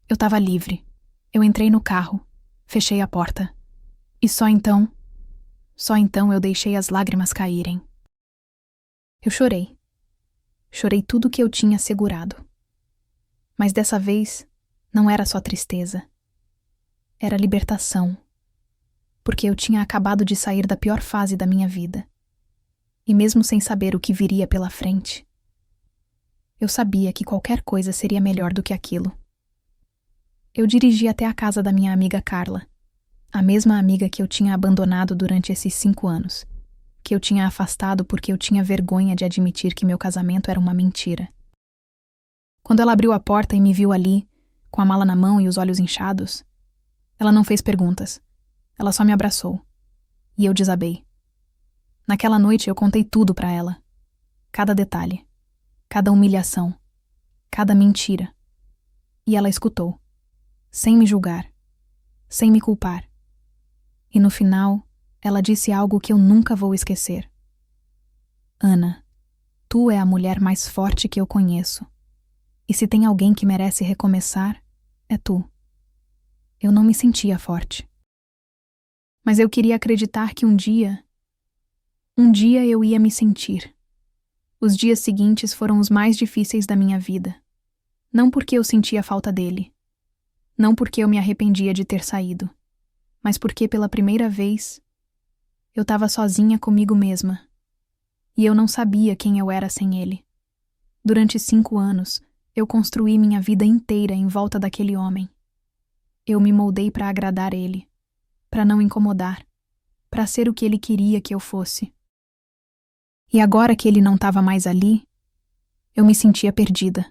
Eu estava livre. Eu entrei no carro, fechei a porta. E só então eu deixei as lágrimas caírem. Eu chorei. Chorei tudo que eu tinha segurado. Mas dessa vez, não era só tristeza. Era libertação. Porque eu tinha acabado de sair da pior fase da minha vida. E mesmo sem saber o que viria pela frente, eu sabia que qualquer coisa seria melhor do que aquilo. Eu dirigi até a casa da minha amiga Carla. A mesma amiga que eu tinha abandonado durante esses 5 anos, que eu tinha afastado porque eu tinha vergonha de admitir que meu casamento era uma mentira. Quando ela abriu a porta e me viu ali, com a mala na mão e os olhos inchados, ela não fez perguntas. Ela só me abraçou. E eu desabei. Naquela noite eu contei tudo pra ela. Cada detalhe. Cada humilhação. Cada mentira. E ela escutou. Sem me julgar. Sem me culpar. E no final, ela disse algo que eu nunca vou esquecer. Ana, tu é a mulher mais forte que eu conheço. E se tem alguém que merece recomeçar, é tu. Eu não me sentia forte. Mas eu queria acreditar que um dia eu ia me sentir. Os dias seguintes foram os mais difíceis da minha vida. Não porque eu sentia falta dele. Não porque eu me arrependia de ter saído. Mas porque pela primeira vez eu estava sozinha comigo mesma. E eu não sabia quem eu era sem ele. Durante 5 anos, eu construí minha vida inteira em volta daquele homem. Eu me moldei para agradar ele, para não incomodar, para ser o que ele queria que eu fosse. E agora que ele não estava mais ali, eu me sentia perdida.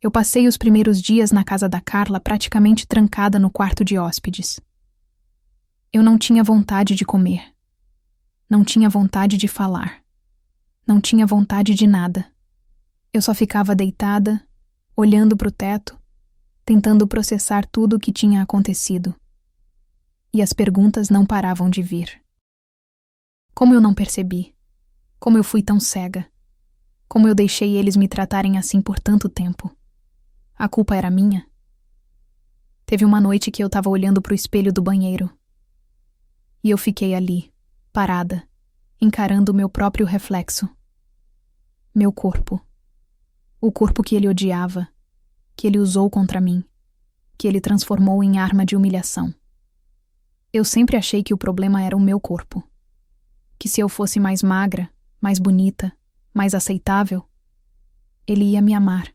Eu passei os primeiros dias na casa da Carla praticamente trancada no quarto de hóspedes. Eu não tinha vontade de comer. Não tinha vontade de falar. Não tinha vontade de nada. Eu só ficava deitada, olhando para o teto, tentando processar tudo o que tinha acontecido. E as perguntas não paravam de vir. Como eu não percebi? Como eu fui tão cega? Como eu deixei eles me tratarem assim por tanto tempo? A culpa era minha? Teve uma noite que eu estava olhando para o espelho do banheiro. E eu fiquei ali, parada, encarando o meu próprio reflexo. Meu corpo. O corpo que ele odiava, que ele usou contra mim, que ele transformou em arma de humilhação. Eu sempre achei que o problema era o meu corpo. Que se eu fosse mais magra, mais bonita, mais aceitável, ele ia me amar.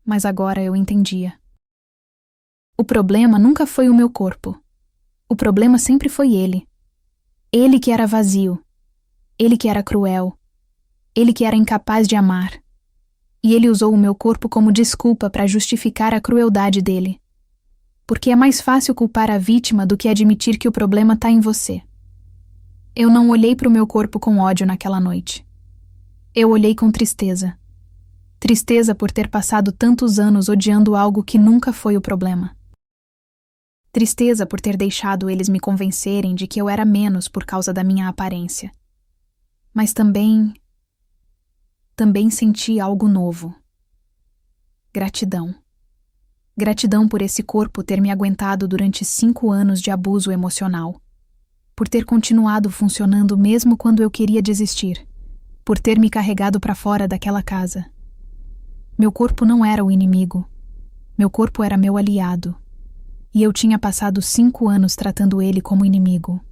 Mas agora eu entendia. O problema nunca foi o meu corpo. O problema sempre foi ele. Ele que era vazio. Ele que era cruel. Ele que era incapaz de amar. E ele usou o meu corpo como desculpa para justificar a crueldade dele. Porque é mais fácil culpar a vítima do que admitir que o problema está em você. Eu não olhei para o meu corpo com ódio naquela noite. Eu olhei com tristeza. Tristeza por ter passado tantos anos odiando algo que nunca foi o problema. Tristeza por ter deixado eles me convencerem de que eu era menos por causa da minha aparência. Mas também senti algo novo. Gratidão. Gratidão por esse corpo ter me aguentado durante 5 anos de abuso emocional. Por ter continuado funcionando mesmo quando eu queria desistir. Por ter me carregado para fora daquela casa. Meu corpo não era o inimigo. Meu corpo era meu aliado. E eu tinha passado 5 anos tratando ele como inimigo.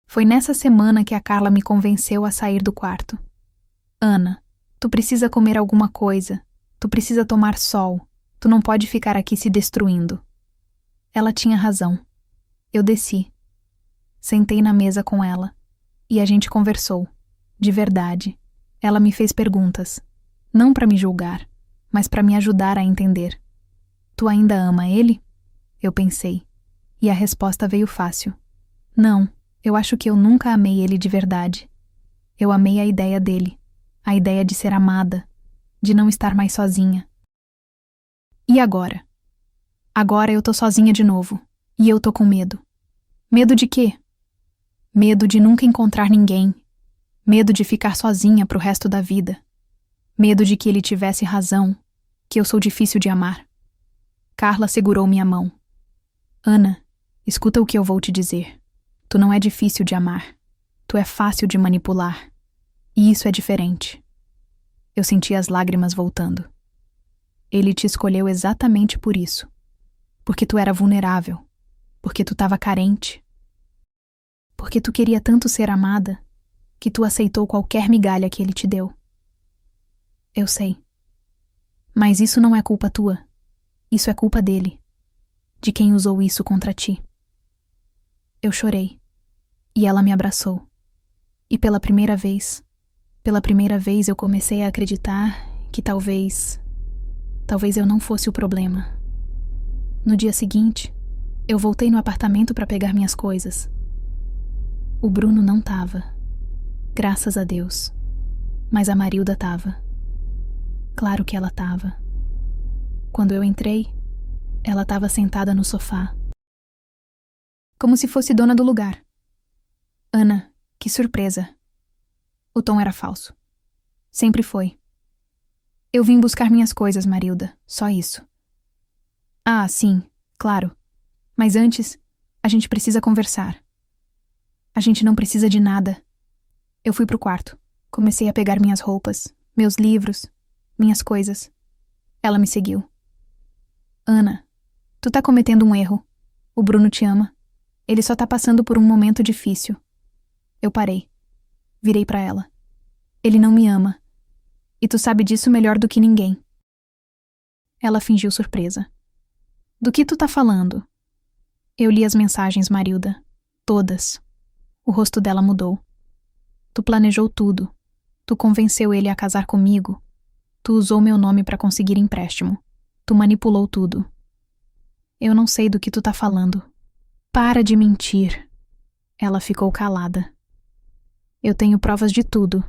Foi nessa semana que a Carla me convenceu a sair do quarto. Ana, tu precisa comer alguma coisa. Tu precisa tomar sol. Tu não pode ficar aqui se destruindo. Ela tinha razão. Eu desci. Sentei na mesa com ela. E a gente conversou. De verdade. Ela me fez perguntas. Não para me julgar, mas para me ajudar a entender. Tu ainda ama ele? Eu pensei. E a resposta veio fácil. Não, eu acho que eu nunca amei ele de verdade. Eu amei a ideia dele. A ideia de ser amada. De não estar mais sozinha. E agora? Agora eu tô sozinha de novo. E eu tô com medo. Medo de quê? Medo de nunca encontrar ninguém. Medo de ficar sozinha pro resto da vida. Medo de que ele tivesse razão, que eu sou difícil de amar. Carla segurou minha mão. Ana, escuta o que eu vou te dizer. Tu não é difícil de amar. Tu é fácil de manipular. E isso é diferente. Eu senti as lágrimas voltando. Ele te escolheu exatamente por isso. Porque tu era vulnerável. Porque tu estava carente. Porque tu queria tanto ser amada que tu aceitou qualquer migalha que ele te deu. Eu sei. Mas isso não é culpa tua. Isso é culpa dele. de quem usou isso contra ti. Eu chorei, e ela me abraçou. E pela primeira vez eu comecei a acreditar que talvez eu não fosse o problema. No dia seguinte, eu voltei no apartamento para pegar minhas coisas. O Bruno não tava, graças a Deus, mas a Marilda tava. Claro que ela tava. Quando eu entrei, ela tava sentada no sofá, como se fosse dona do lugar. Ana, que surpresa. O tom era falso. Sempre foi. Eu vim buscar minhas coisas, Marilda, só isso. Ah, sim, claro. Mas antes, a gente precisa conversar. A gente não precisa de nada. Eu fui pro quarto. Comecei a pegar minhas roupas, meus livros, minhas coisas. Ela me seguiu. Ana, tu tá cometendo um erro. O Bruno te ama. Ele só tá passando por um momento difícil. Eu parei. Virei pra ela. Ele não me ama. E tu sabe disso melhor do que ninguém. Ela fingiu surpresa. Do que tu tá falando? Eu li as mensagens, Marilda. Todas. O rosto dela mudou. Tu planejou tudo. Tu convenceu ele a casar comigo. Tu usou meu nome pra conseguir empréstimo. Tu manipulou tudo. Eu não sei do que tu tá falando. Para de mentir. Ela ficou calada. Eu tenho provas de tudo.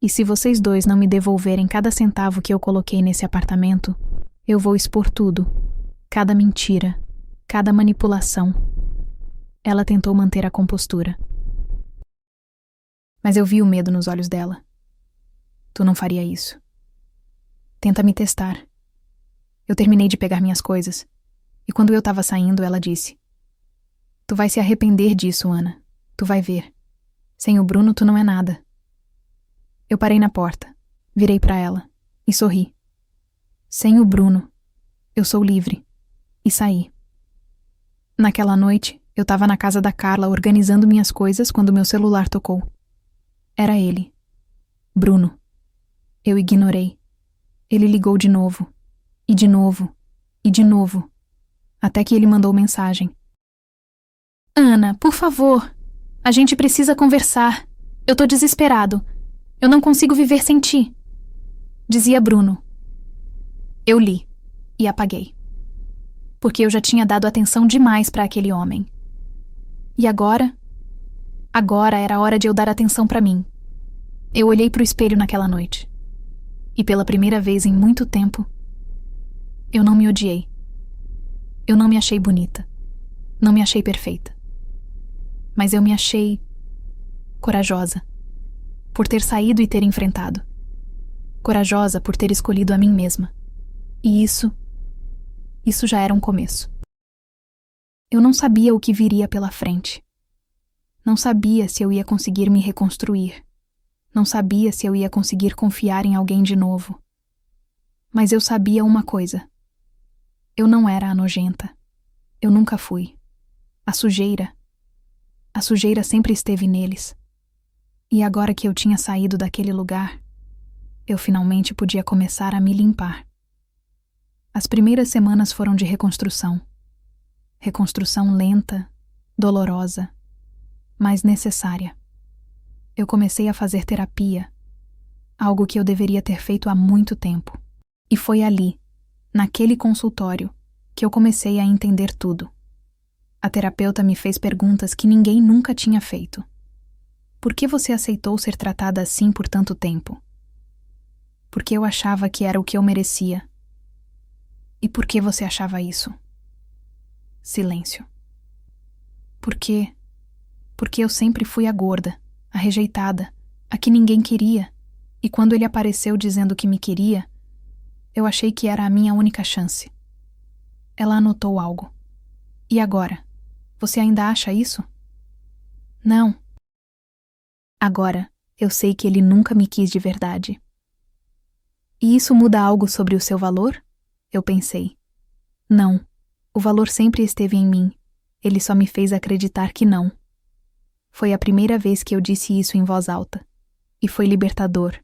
E se vocês dois não me devolverem cada centavo que eu coloquei nesse apartamento, eu vou expor tudo. Cada mentira. Cada manipulação. Ela tentou manter a compostura. Mas eu vi o medo nos olhos dela. Tu não faria isso. Tenta me testar. Eu terminei de pegar minhas coisas. E quando eu tava saindo, ela disse: Tu vai se arrepender disso, Ana. Tu vai ver. Sem o Bruno, tu não é nada. Eu parei na porta, virei pra ela e sorri. Sem o Bruno, eu sou livre. E saí. Naquela noite, eu tava na casa da Carla organizando minhas coisas quando meu celular tocou. Era ele. Bruno. Eu ignorei. Ele ligou de novo. E de novo. E de novo. Até que ele mandou mensagem. Ana, por favor. A gente precisa conversar. Eu tô desesperado. Eu não consigo viver sem ti. Dizia Bruno. Eu li. E apaguei. Porque eu já tinha dado atenção demais pra aquele homem. E agora? Agora era hora de eu dar atenção pra mim. Eu olhei pro espelho naquela noite. E pela primeira vez em muito tempo, eu não me odiei. Eu não me achei bonita. Não me achei perfeita. Mas eu me achei corajosa. Por ter saído e ter enfrentado. Corajosa por ter escolhido a mim mesma. E isso já era um começo. Eu não sabia o que viria pela frente. Não sabia se eu ia conseguir me reconstruir. Não sabia se eu ia conseguir confiar em alguém de novo. Mas eu sabia uma coisa. Eu não era a nojenta. Eu nunca fui. A sujeira sempre esteve neles. E agora que eu tinha saído daquele lugar, eu finalmente podia começar a me limpar. As primeiras semanas foram de reconstrução. Reconstrução lenta, dolorosa, mas necessária. Eu comecei a fazer terapia, algo que eu deveria ter feito há muito tempo. E foi ali, naquele consultório, que eu comecei a entender tudo. A terapeuta me fez perguntas que ninguém nunca tinha feito. Por que você aceitou ser tratada assim por tanto tempo? Porque eu achava que era o que eu merecia. E por que você achava isso? Silêncio. Por quê? Porque eu sempre fui a gorda, a rejeitada, a que ninguém queria. E quando ele apareceu dizendo que me queria, eu achei que era a minha única chance. Ela anotou algo. E agora? Você ainda acha isso? Não. Agora, eu sei que ele nunca me quis de verdade. E isso muda algo sobre o seu valor? Eu pensei. Não. O valor sempre esteve em mim. Ele só me fez acreditar que não. Foi a primeira vez que eu disse isso em voz alta. E foi libertador.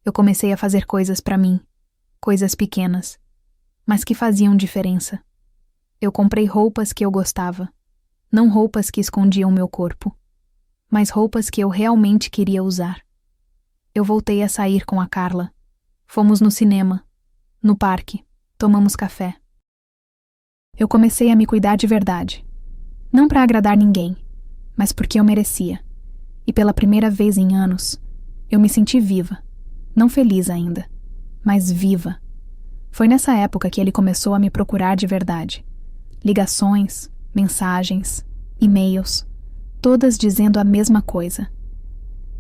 Eu comecei a fazer coisas pra mim. Coisas pequenas. Mas que faziam diferença. Eu comprei roupas que eu gostava. Não roupas que escondiam meu corpo, mas roupas que eu realmente queria usar. Eu voltei a sair com a Carla. Fomos no cinema, no parque, tomamos café. Eu comecei a me cuidar de verdade. Não para agradar ninguém, mas porque eu merecia. E pela primeira vez em anos, eu me senti viva. Não feliz ainda, mas viva. Foi nessa época que ele começou a me procurar de verdade. Ligações, mensagens, e-mails, todas dizendo a mesma coisa.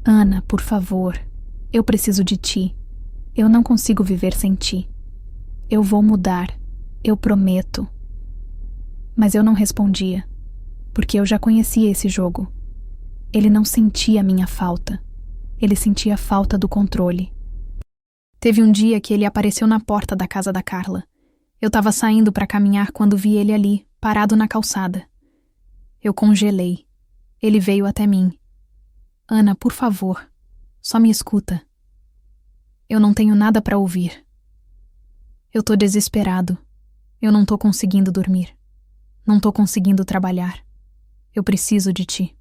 Ana, por favor, eu preciso de ti. Eu não consigo viver sem ti. Eu vou mudar, eu prometo. Mas eu não respondia, porque eu já conhecia esse jogo. Ele não sentia a minha falta. Ele sentia a falta do controle. Teve um dia que ele apareceu na porta da casa da Carla. Eu estava saindo para caminhar quando vi ele ali, parado na calçada. Eu congelei. Ele veio até mim. Ana, por favor, só me escuta. Eu não tenho nada para ouvir. Eu tô desesperado. Eu não tô conseguindo dormir. Não tô conseguindo trabalhar. Eu preciso de ti.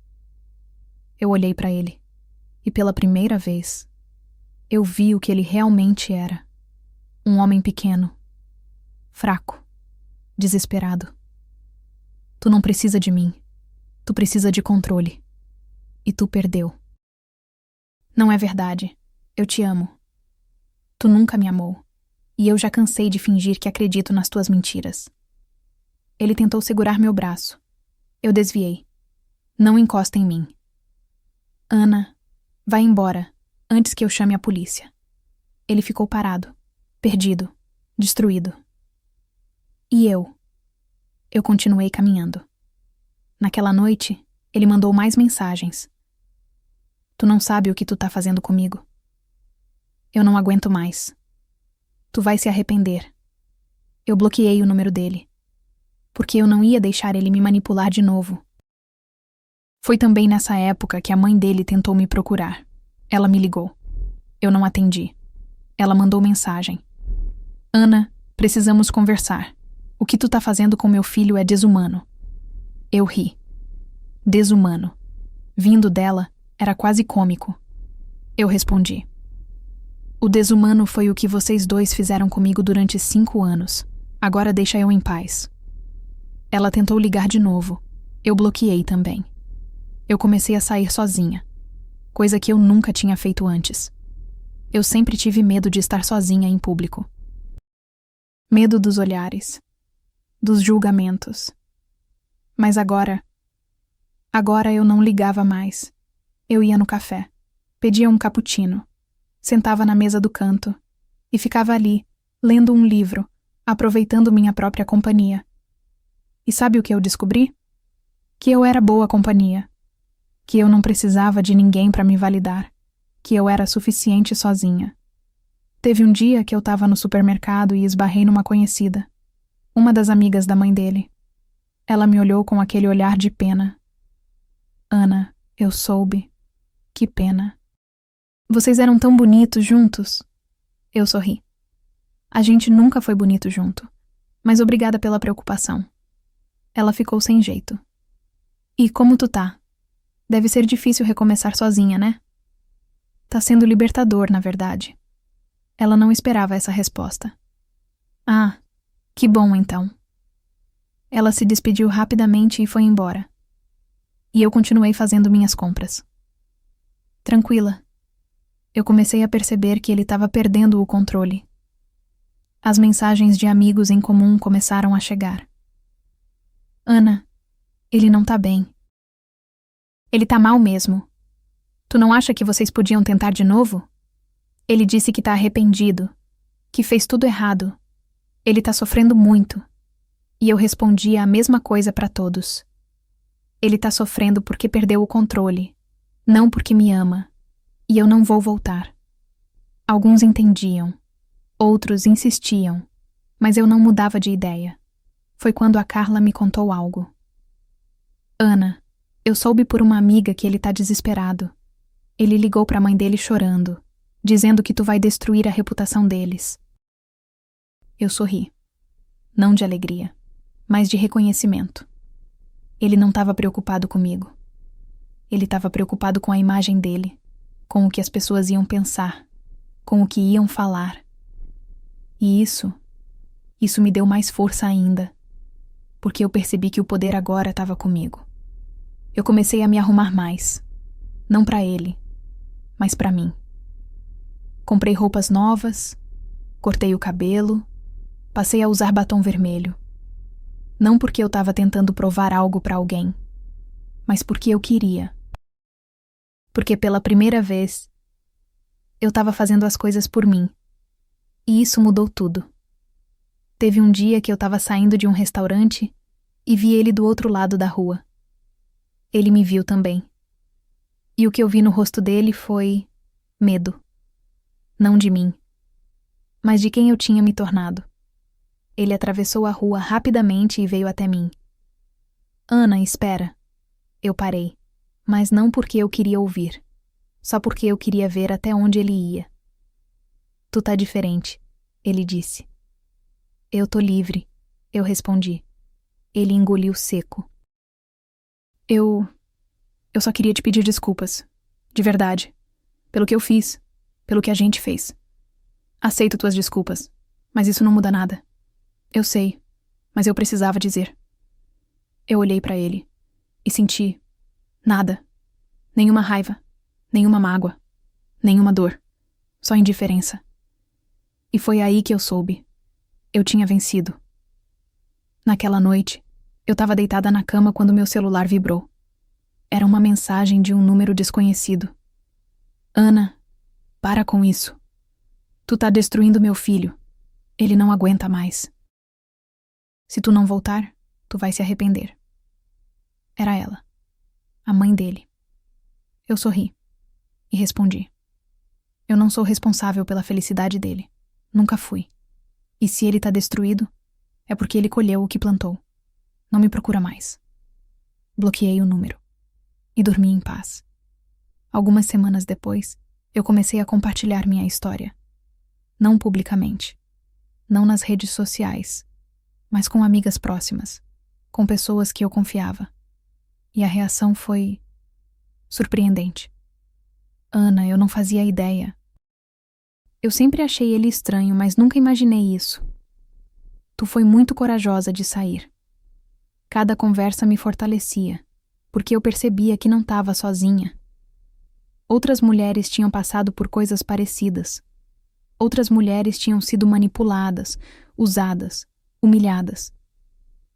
Eu olhei para ele. E pela primeira vez, eu vi o que ele realmente era. Um homem pequeno. Fraco. Desesperado. Tu não precisa de mim. Tu precisa de controle. E tu perdeu. Não é verdade. Eu te amo. Tu nunca me amou. E eu já cansei de fingir que acredito nas tuas mentiras. Ele tentou segurar meu braço. Eu desviei. Não encosta em mim. Ana, vai embora, antes que eu chame a polícia. Ele ficou parado, perdido, destruído. E eu? Eu continuei caminhando. Naquela noite, ele mandou mais mensagens. Tu não sabe o que tu tá fazendo comigo. Eu não aguento mais. Tu vai se arrepender. Eu bloqueei o número dele, porque eu não ia deixar ele me manipular de novo. Foi também nessa época que a mãe dele tentou me procurar. Ela me ligou. Eu não atendi. Ela mandou mensagem. Ana, precisamos conversar. O que tu tá fazendo com meu filho é desumano. Eu ri. Desumano. Vindo dela, era quase cômico. Eu respondi. O desumano foi o que vocês dois fizeram comigo durante 5 anos. Agora deixa eu em paz. Ela tentou ligar de novo. Eu bloqueei também. Eu comecei a sair sozinha, coisa que eu nunca tinha feito antes. Eu sempre tive medo de estar sozinha em público. Medo dos olhares, dos julgamentos. Mas agora eu não ligava mais. Eu ia no café, pedia um cappuccino, sentava na mesa do canto e ficava ali, lendo um livro, aproveitando minha própria companhia. E sabe o que eu descobri? Que eu era boa companhia. Que eu não precisava de ninguém para me validar, que eu era suficiente sozinha. Teve um dia que eu estava no supermercado e esbarrei numa conhecida, uma das amigas da mãe dele. Ela me olhou com aquele olhar de pena. Ana, eu soube. Que pena. Vocês eram tão bonitos juntos. Eu sorri. A gente nunca foi bonito junto, mas obrigada pela preocupação. Ela ficou sem jeito. E como tu tá? Deve ser difícil recomeçar sozinha, né? Tá sendo libertador, na verdade. Ela não esperava essa resposta. Ah, que bom então. Ela se despediu rapidamente e foi embora. E eu continuei fazendo minhas compras. Tranquila. Eu comecei a perceber que ele estava perdendo o controle. As mensagens de amigos em comum começaram a chegar. Ana, ele não tá bem. Ele tá mal mesmo. Tu não acha que vocês podiam tentar de novo? Ele disse que tá arrependido, que fez tudo errado. Ele tá sofrendo muito. E eu respondia a mesma coisa pra todos. Ele tá sofrendo porque perdeu o controle, não porque me ama. E eu não vou voltar. Alguns entendiam, outros insistiam, mas eu não mudava de ideia. Foi quando a Carla me contou algo. Ana, eu soube por uma amiga que ele tá desesperado. Ele ligou pra mãe dele chorando, dizendo que tu vai destruir a reputação deles. Eu sorri. Não de alegria. mas de reconhecimento. Ele não estava preocupado comigo. Ele estava preocupado com a imagem dele, com o que as pessoas iam pensar, com o que iam falar. E isso me deu mais força ainda, porque eu percebi que o poder agora estava comigo. Eu comecei a me arrumar mais, não para ele, mas para mim. Comprei roupas novas, cortei o cabelo, passei a usar batom vermelho. Não porque eu estava tentando provar algo para alguém, mas porque eu queria. Porque pela primeira vez, eu estava fazendo as coisas por mim. E isso mudou tudo. Teve um dia que eu estava saindo de um restaurante e vi ele do outro lado da rua. Ele me viu também. E o que eu vi no rosto dele foi medo. Não de mim, mas de quem eu tinha me tornado. Ele atravessou a rua rapidamente e veio até mim. Ana, espera. Eu parei, mas não porque eu queria ouvir, só porque eu queria ver até onde ele ia. Tu tá diferente, ele disse. Eu tô livre, eu respondi. Ele engoliu seco. Eu só queria te pedir desculpas, de verdade, pelo que eu fiz, pelo que a gente fez. Aceito tuas desculpas, mas isso não muda nada. Eu sei, mas eu precisava dizer. Eu olhei pra ele e senti nada, nenhuma raiva, nenhuma mágoa, nenhuma dor, só indiferença. E foi aí que eu soube. Eu tinha vencido. Naquela noite, eu estava deitada na cama quando meu celular vibrou. Era uma mensagem de um número desconhecido. Ana, para com isso. Tu tá destruindo meu filho. Ele não aguenta mais. Se tu não voltar, tu vai se arrepender. Era ela, a mãe dele. Eu sorri e respondi. Eu não sou responsável pela felicidade dele. Nunca fui. E se ele tá destruído, é porque ele colheu o que plantou. Não me procura mais. Bloqueei o número e dormi em paz. Algumas semanas depois, eu comecei a compartilhar minha história. Não publicamente, não nas redes sociais, mas com amigas próximas, com pessoas que eu confiava. E a reação foi surpreendente. Ana, eu não fazia ideia. Eu sempre achei ele estranho, mas nunca imaginei isso. Tu foi muito corajosa de sair. Cada conversa me fortalecia, porque eu percebia que não estava sozinha. Outras mulheres tinham passado por coisas parecidas. Outras mulheres tinham sido manipuladas, usadas, humilhadas.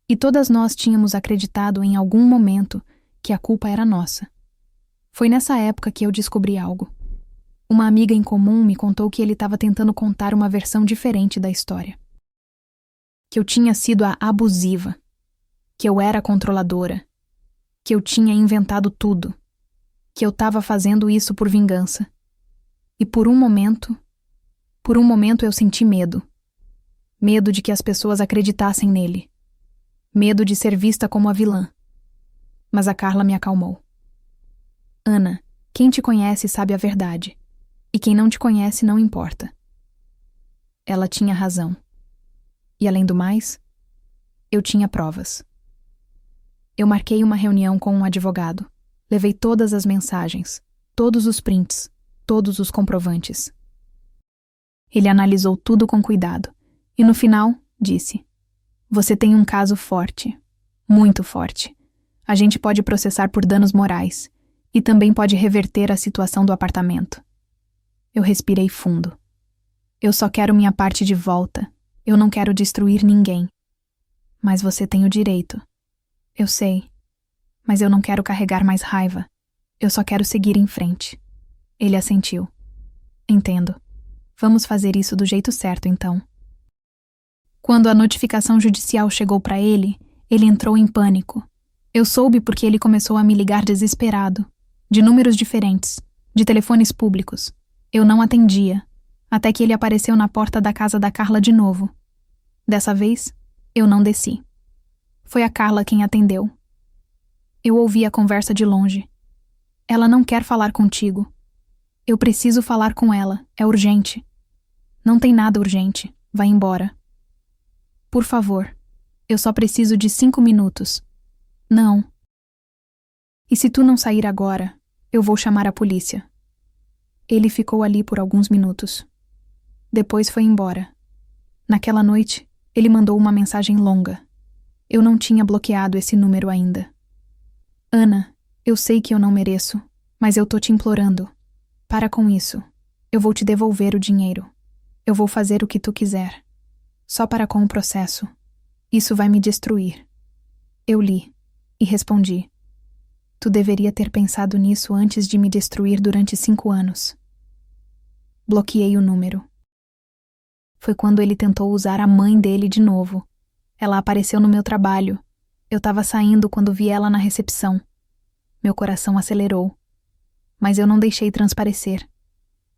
E todas nós tínhamos acreditado em algum momento que a culpa era nossa. Foi nessa época que eu descobri algo. Uma amiga em comum me contou que ele estava tentando contar uma versão diferente da história. Que eu tinha sido a abusiva, que eu era controladora, que eu tinha inventado tudo, que eu estava fazendo isso por vingança. E por um momento eu senti medo. Medo de que as pessoas acreditassem nele. Medo de ser vista como a vilã. Mas a Carla me acalmou. Ana, quem te conhece sabe a verdade. E quem não te conhece não importa. Ela tinha razão. E além do mais, eu tinha provas. Eu marquei uma reunião com um advogado. Levei todas as mensagens, todos os prints, todos os comprovantes. Ele analisou tudo com cuidado e no final disse: Você tem um caso forte, muito forte. A gente pode processar por danos morais e também pode reverter a situação do apartamento. Eu respirei fundo. Eu só quero minha parte de volta. Eu não quero destruir ninguém. Mas você tem o direito. Eu sei. Mas eu não quero carregar mais raiva. Eu só quero seguir em frente. Ele assentiu. Entendo. Vamos fazer isso do jeito certo, então. Quando a notificação judicial chegou para ele entrou em pânico. Eu soube porque ele começou a me ligar desesperado, de números diferentes, de telefones públicos. Eu não atendia, até que ele apareceu na porta da casa da Carla de novo. Dessa vez, eu não desci. Foi a Carla quem atendeu. Eu ouvi a conversa de longe. Ela não quer falar contigo. Eu preciso falar com ela, é urgente. Não tem nada urgente, vai embora. Por favor, Eu só preciso de 5 minutos. Não. E se tu não sair agora, eu vou chamar a polícia. Ele ficou ali por alguns minutos. Depois foi embora. Naquela noite, ele mandou uma mensagem longa. Eu não tinha bloqueado esse número ainda. Ana, eu sei que eu não mereço, mas eu tô te implorando. Para com isso. Eu vou te devolver o dinheiro. Eu vou fazer o que tu quiser. Só para com o processo. Isso vai me destruir. Eu li e respondi. Tu deveria ter pensado nisso antes de me destruir durante 5 anos. Bloqueei o número. Foi quando ele tentou usar a mãe dele de novo. Ela apareceu no meu trabalho. Eu estava saindo quando vi ela na recepção. Meu coração acelerou. Mas eu não deixei transparecer.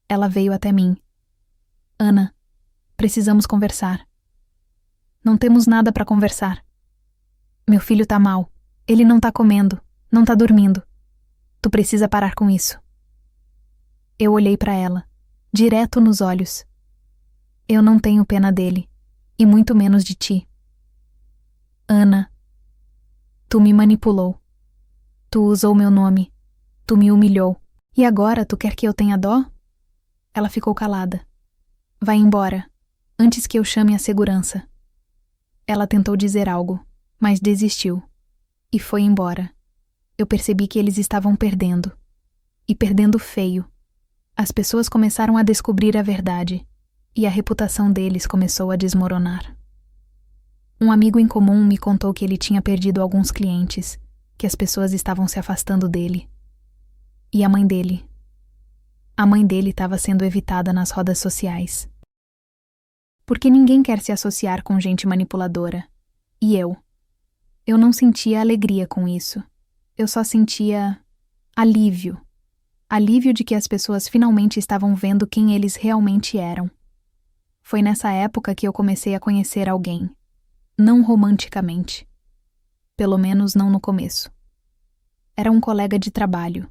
Ela veio até mim. Ana, precisamos conversar. Não temos nada para conversar. Meu filho tá mal. Ele não tá comendo. Não tá dormindo. Tu precisa parar com isso. Eu olhei para ela, direto nos olhos. Eu não tenho pena dele, e muito menos de ti. Ana, tu me manipulou. Tu usou meu nome. Tu me humilhou. E agora tu quer que eu tenha dó? Ela ficou calada. Vai embora, antes que eu chame a segurança. Ela tentou dizer algo, mas desistiu. E foi embora. Eu percebi que eles estavam perdendo. E perdendo feio. As pessoas começaram a descobrir a verdade. E a reputação deles começou a desmoronar. Um amigo em comum me contou que ele tinha perdido alguns clientes, que as pessoas estavam se afastando dele. E a mãe dele? A mãe dele estava sendo evitada nas rodas sociais. Porque ninguém quer se associar com gente manipuladora. E eu? Eu não sentia alegria com isso. Eu só sentia alívio. Alívio de que as pessoas finalmente estavam vendo quem eles realmente eram. Foi nessa época que eu comecei a conhecer alguém. Não romanticamente. Pelo menos não no começo. Era um colega de trabalho.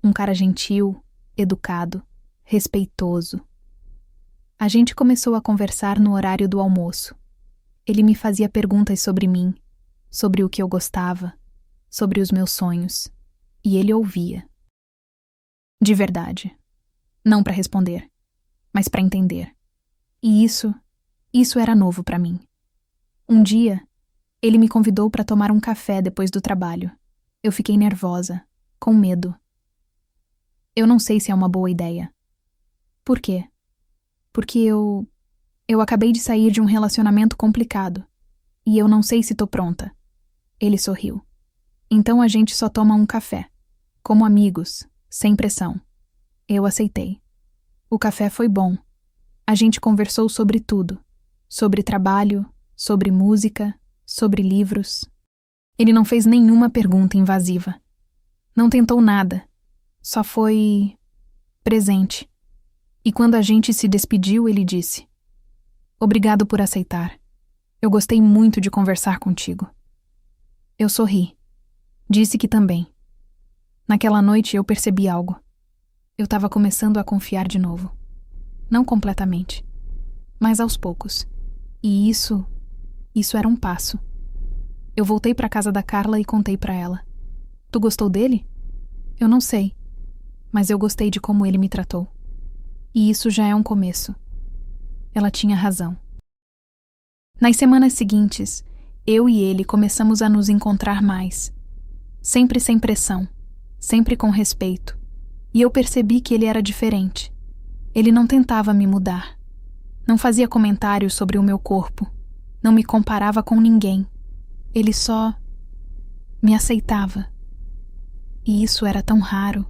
Um cara gentil, educado, respeitoso. A gente começou a conversar no horário do almoço. Ele me fazia perguntas sobre mim, sobre o que eu gostava, sobre os meus sonhos. E ele ouvia. De verdade. Não para responder, mas para entender. E isso era novo para mim. Um dia, ele me convidou para tomar um café depois do trabalho. Eu fiquei nervosa, com medo. Eu não sei se é uma boa ideia. Por quê? Porque eu acabei de sair de um relacionamento complicado. E eu não sei se tô pronta. Ele sorriu. Então a gente só toma um café. Como amigos, sem pressão. Eu aceitei. O café foi bom. A gente conversou sobre tudo. Sobre trabalho, sobre música, sobre livros. Ele não fez nenhuma pergunta invasiva. Não tentou nada. Só foi presente. E quando a gente se despediu, ele disse: Obrigado por aceitar. Eu gostei muito de conversar contigo. Eu sorri. Disse que também. Naquela noite eu percebi algo. Eu estava começando a confiar de novo. Não completamente, mas aos poucos. E isso era um passo. Eu voltei para casa da Carla e contei para ela. Tu gostou dele? Eu não sei, mas eu gostei de como ele me tratou. E isso já é um começo. Ela tinha razão. Nas semanas seguintes, eu e ele começamos a nos encontrar mais. Sempre sem pressão, sempre com respeito. E eu percebi que ele era diferente. Ele não tentava me mudar. Não fazia comentários sobre o meu corpo. Não me comparava com ninguém. Ele só me aceitava. E isso era tão raro,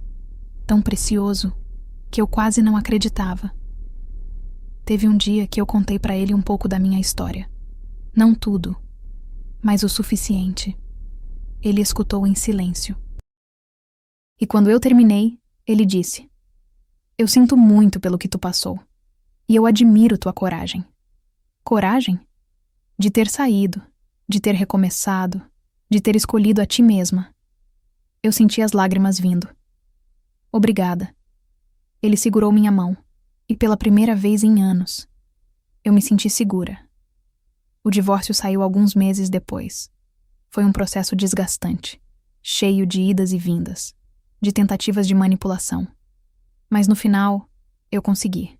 tão precioso, que eu quase não acreditava. Teve um dia que eu contei para ele um pouco da minha história. Não tudo, mas o suficiente. Ele escutou em silêncio. E quando eu terminei, ele disse: Eu sinto muito pelo que tu passou. E eu admiro tua coragem. Coragem? De ter saído, de ter recomeçado, de ter escolhido a ti mesma. Eu senti as lágrimas vindo. Obrigada. Ele segurou minha mão, e pela primeira vez em anos, eu me senti segura. O divórcio saiu alguns meses depois. Foi um processo desgastante, cheio de idas e vindas, de tentativas de manipulação. Mas no final, eu consegui.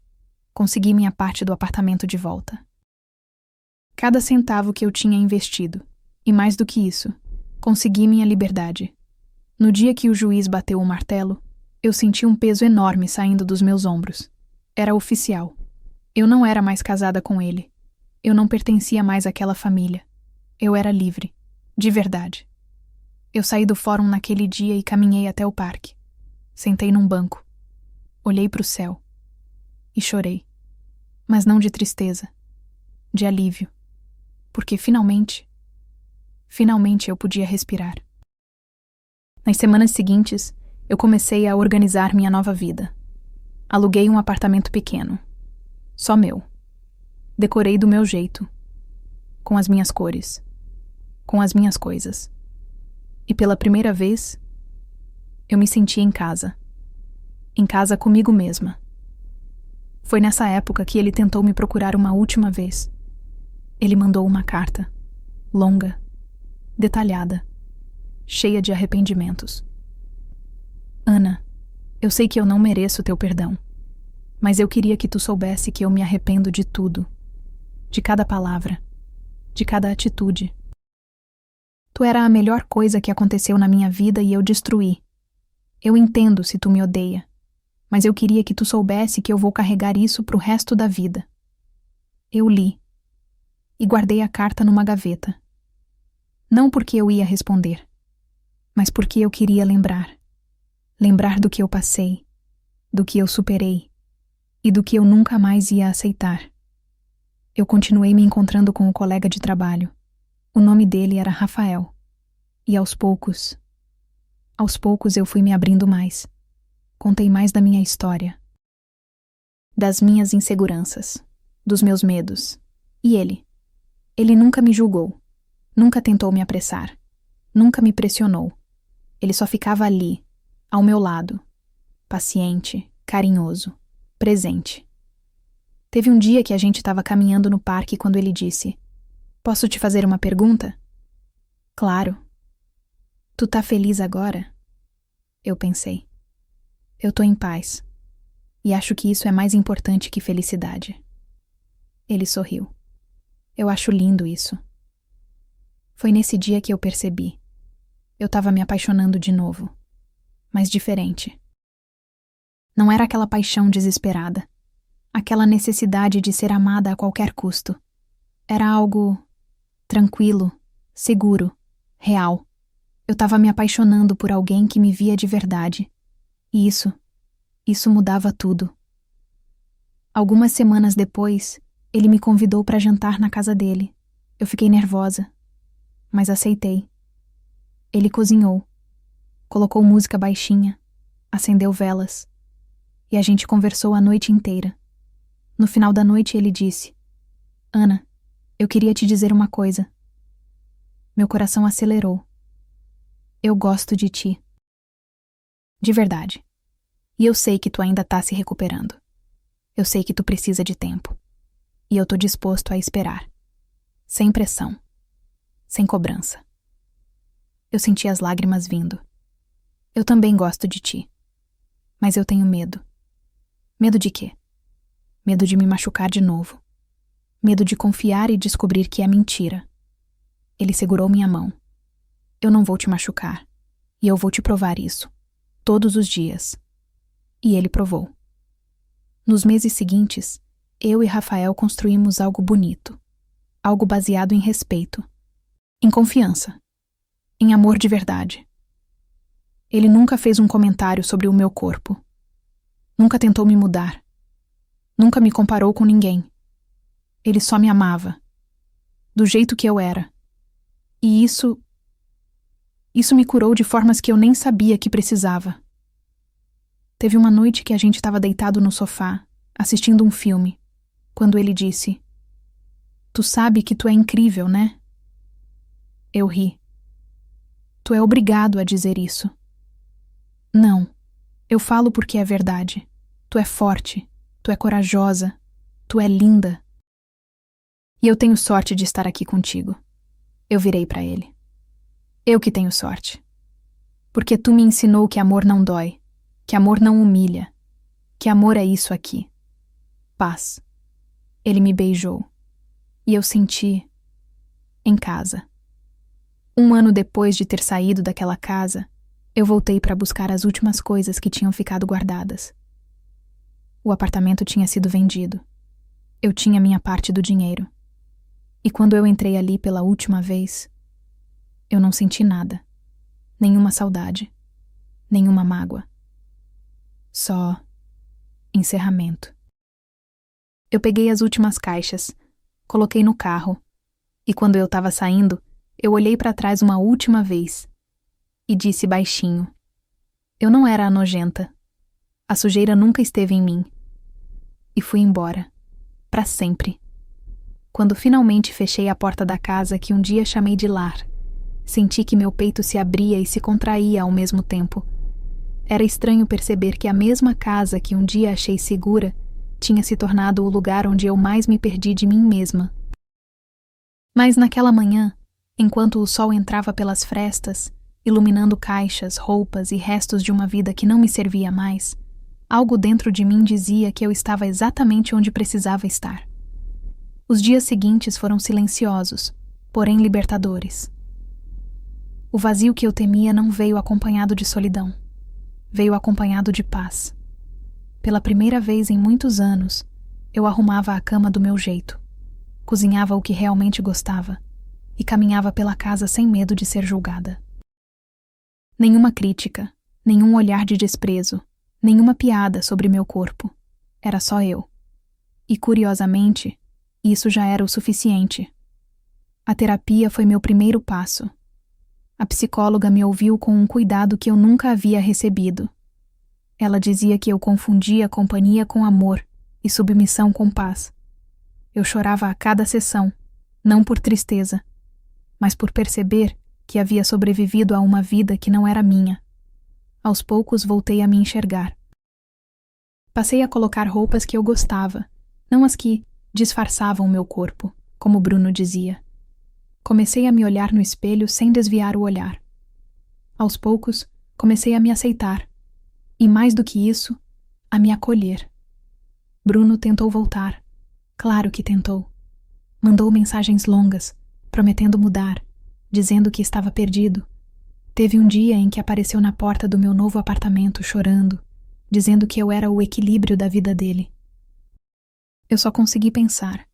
Consegui minha parte do apartamento de volta. Cada centavo que eu tinha investido, e mais do que isso, consegui minha liberdade. No dia que o juiz bateu o martelo, eu senti um peso enorme saindo dos meus ombros. Era oficial. Eu não era mais casada com ele. Eu não pertencia mais àquela família. Eu era livre. De verdade. Eu saí do fórum naquele dia e caminhei até o parque. Sentei num banco. Olhei para o céu. E chorei. Mas não de tristeza. De alívio. Porque finalmente eu podia respirar. Nas semanas seguintes, eu comecei a organizar minha nova vida. Aluguei um apartamento pequeno. Só meu. Decorei do meu jeito. Com as minhas cores. Com as minhas coisas. E pela primeira vez, eu me senti em casa. Em casa comigo mesma. Foi nessa época que ele tentou me procurar uma última vez. Ele mandou uma carta. Longa. Detalhada. Cheia de arrependimentos. Ana, eu sei que eu não mereço teu perdão, mas eu queria que tu soubesse que eu me arrependo de tudo. De cada palavra. De cada atitude. Tu era a melhor coisa que aconteceu na minha vida e eu destruí. Eu entendo se tu me odeia, mas eu queria que tu soubesse que eu vou carregar isso pro resto da vida. Eu li. E guardei a carta numa gaveta. Não porque eu ia responder, mas porque eu queria lembrar. Lembrar do que eu passei, do que eu superei e do que eu nunca mais ia aceitar. Eu continuei me encontrando com o colega de trabalho. O nome dele era Rafael. E aos poucos eu fui me abrindo mais. Contei mais da minha história. Das minhas inseguranças, dos meus medos. E ele nunca me julgou. Nunca tentou me apressar. Nunca me pressionou. Ele só ficava ali, ao meu lado. Paciente, carinhoso, presente. Teve um dia que a gente estava caminhando no parque quando ele disse: "Posso te fazer uma pergunta?" "Claro." "Tu tá feliz agora?" Eu pensei. Eu tô em paz. E acho que isso é mais importante que felicidade. Ele sorriu. Eu acho lindo isso. Foi nesse dia que eu percebi. Eu tava me apaixonando de novo. Mas diferente. Não era aquela paixão desesperada. Aquela necessidade de ser amada a qualquer custo. Era algo tranquilo, seguro, real. Eu tava me apaixonando por alguém que me via de verdade. E isso mudava tudo. Algumas semanas depois, ele me convidou para jantar na casa dele. Eu fiquei nervosa, mas aceitei. Ele cozinhou, colocou música baixinha, acendeu velas, e a gente conversou a noite inteira. No final da noite ele disse: "Ana, eu queria te dizer uma coisa." Meu coração acelerou. Eu gosto de ti. De verdade. E eu sei que tu ainda tá se recuperando. Eu sei que tu precisa de tempo. E eu tô disposto a esperar. Sem pressão. Sem cobrança. Eu senti as lágrimas vindo. Eu também gosto de ti. Mas eu tenho medo. Medo de quê? Medo de me machucar de novo. Medo de confiar e descobrir que é mentira. Ele segurou minha mão. Eu não vou te machucar. E eu vou te provar isso. Todos os dias. E ele provou. Nos meses seguintes, eu e Rafael construímos algo bonito. Algo baseado em respeito. Em confiança. Em amor de verdade. Ele nunca fez um comentário sobre o meu corpo. Nunca tentou me mudar. Nunca me comparou com ninguém. Ele só me amava. Do jeito que eu era. E isso me curou de formas que eu nem sabia que precisava. Teve uma noite que a gente estava deitado no sofá, assistindo um filme, quando ele disse: "Tu sabe que tu é incrível, né?" Eu ri. "Tu é obrigado a dizer isso." "Não, eu falo porque é verdade. Tu é forte, tu é corajosa, tu é linda." E eu tenho sorte de estar aqui contigo. Eu virei para ele. Eu que tenho sorte. Porque tu me ensinou que amor não dói, que amor não humilha, que amor é isso aqui. Paz. Ele me beijou. E eu senti em casa. 1 ano depois de ter saído daquela casa, eu voltei para buscar as últimas coisas que tinham ficado guardadas. O apartamento tinha sido vendido. Eu tinha minha parte do dinheiro. E quando eu entrei ali pela última vez, eu não senti nada. Nenhuma saudade. Nenhuma mágoa. Só encerramento. Eu peguei as últimas caixas, coloquei no carro, e quando eu estava saindo, eu olhei para trás uma última vez e disse baixinho: eu não era a nojenta. A sujeira nunca esteve em mim. E fui embora. Para sempre. Quando finalmente fechei a porta da casa que um dia chamei de lar, senti que meu peito se abria e se contraía ao mesmo tempo. Era estranho perceber que a mesma casa que um dia achei segura tinha se tornado o lugar onde eu mais me perdi de mim mesma. Mas naquela manhã, enquanto o sol entrava pelas frestas, iluminando caixas, roupas e restos de uma vida que não me servia mais, algo dentro de mim dizia que eu estava exatamente onde precisava estar. Os dias seguintes foram silenciosos, porém libertadores. O vazio que eu temia não veio acompanhado de solidão. Veio acompanhado de paz. Pela primeira vez em muitos anos, eu arrumava a cama do meu jeito, cozinhava o que realmente gostava e caminhava pela casa sem medo de ser julgada. Nenhuma crítica, nenhum olhar de desprezo, nenhuma piada sobre meu corpo. Era só eu. E, curiosamente, isso já era o suficiente. A terapia foi meu primeiro passo. A psicóloga me ouviu com um cuidado que eu nunca havia recebido. Ela dizia que eu confundia companhia com amor e submissão com paz. Eu chorava a cada sessão, não por tristeza, mas por perceber que havia sobrevivido a uma vida que não era minha. Aos poucos voltei a me enxergar. Passei a colocar roupas que eu gostava, não as que disfarçavam meu corpo, como Bruno dizia. Comecei a me olhar no espelho sem desviar o olhar. Aos poucos, comecei a me aceitar. E mais do que isso, a me acolher. Bruno tentou voltar. Claro que tentou. Mandou mensagens longas, prometendo mudar, dizendo que estava perdido. Teve um dia em que apareceu na porta do meu novo apartamento chorando, dizendo que eu era o equilíbrio da vida dele. Eu só consegui pensar: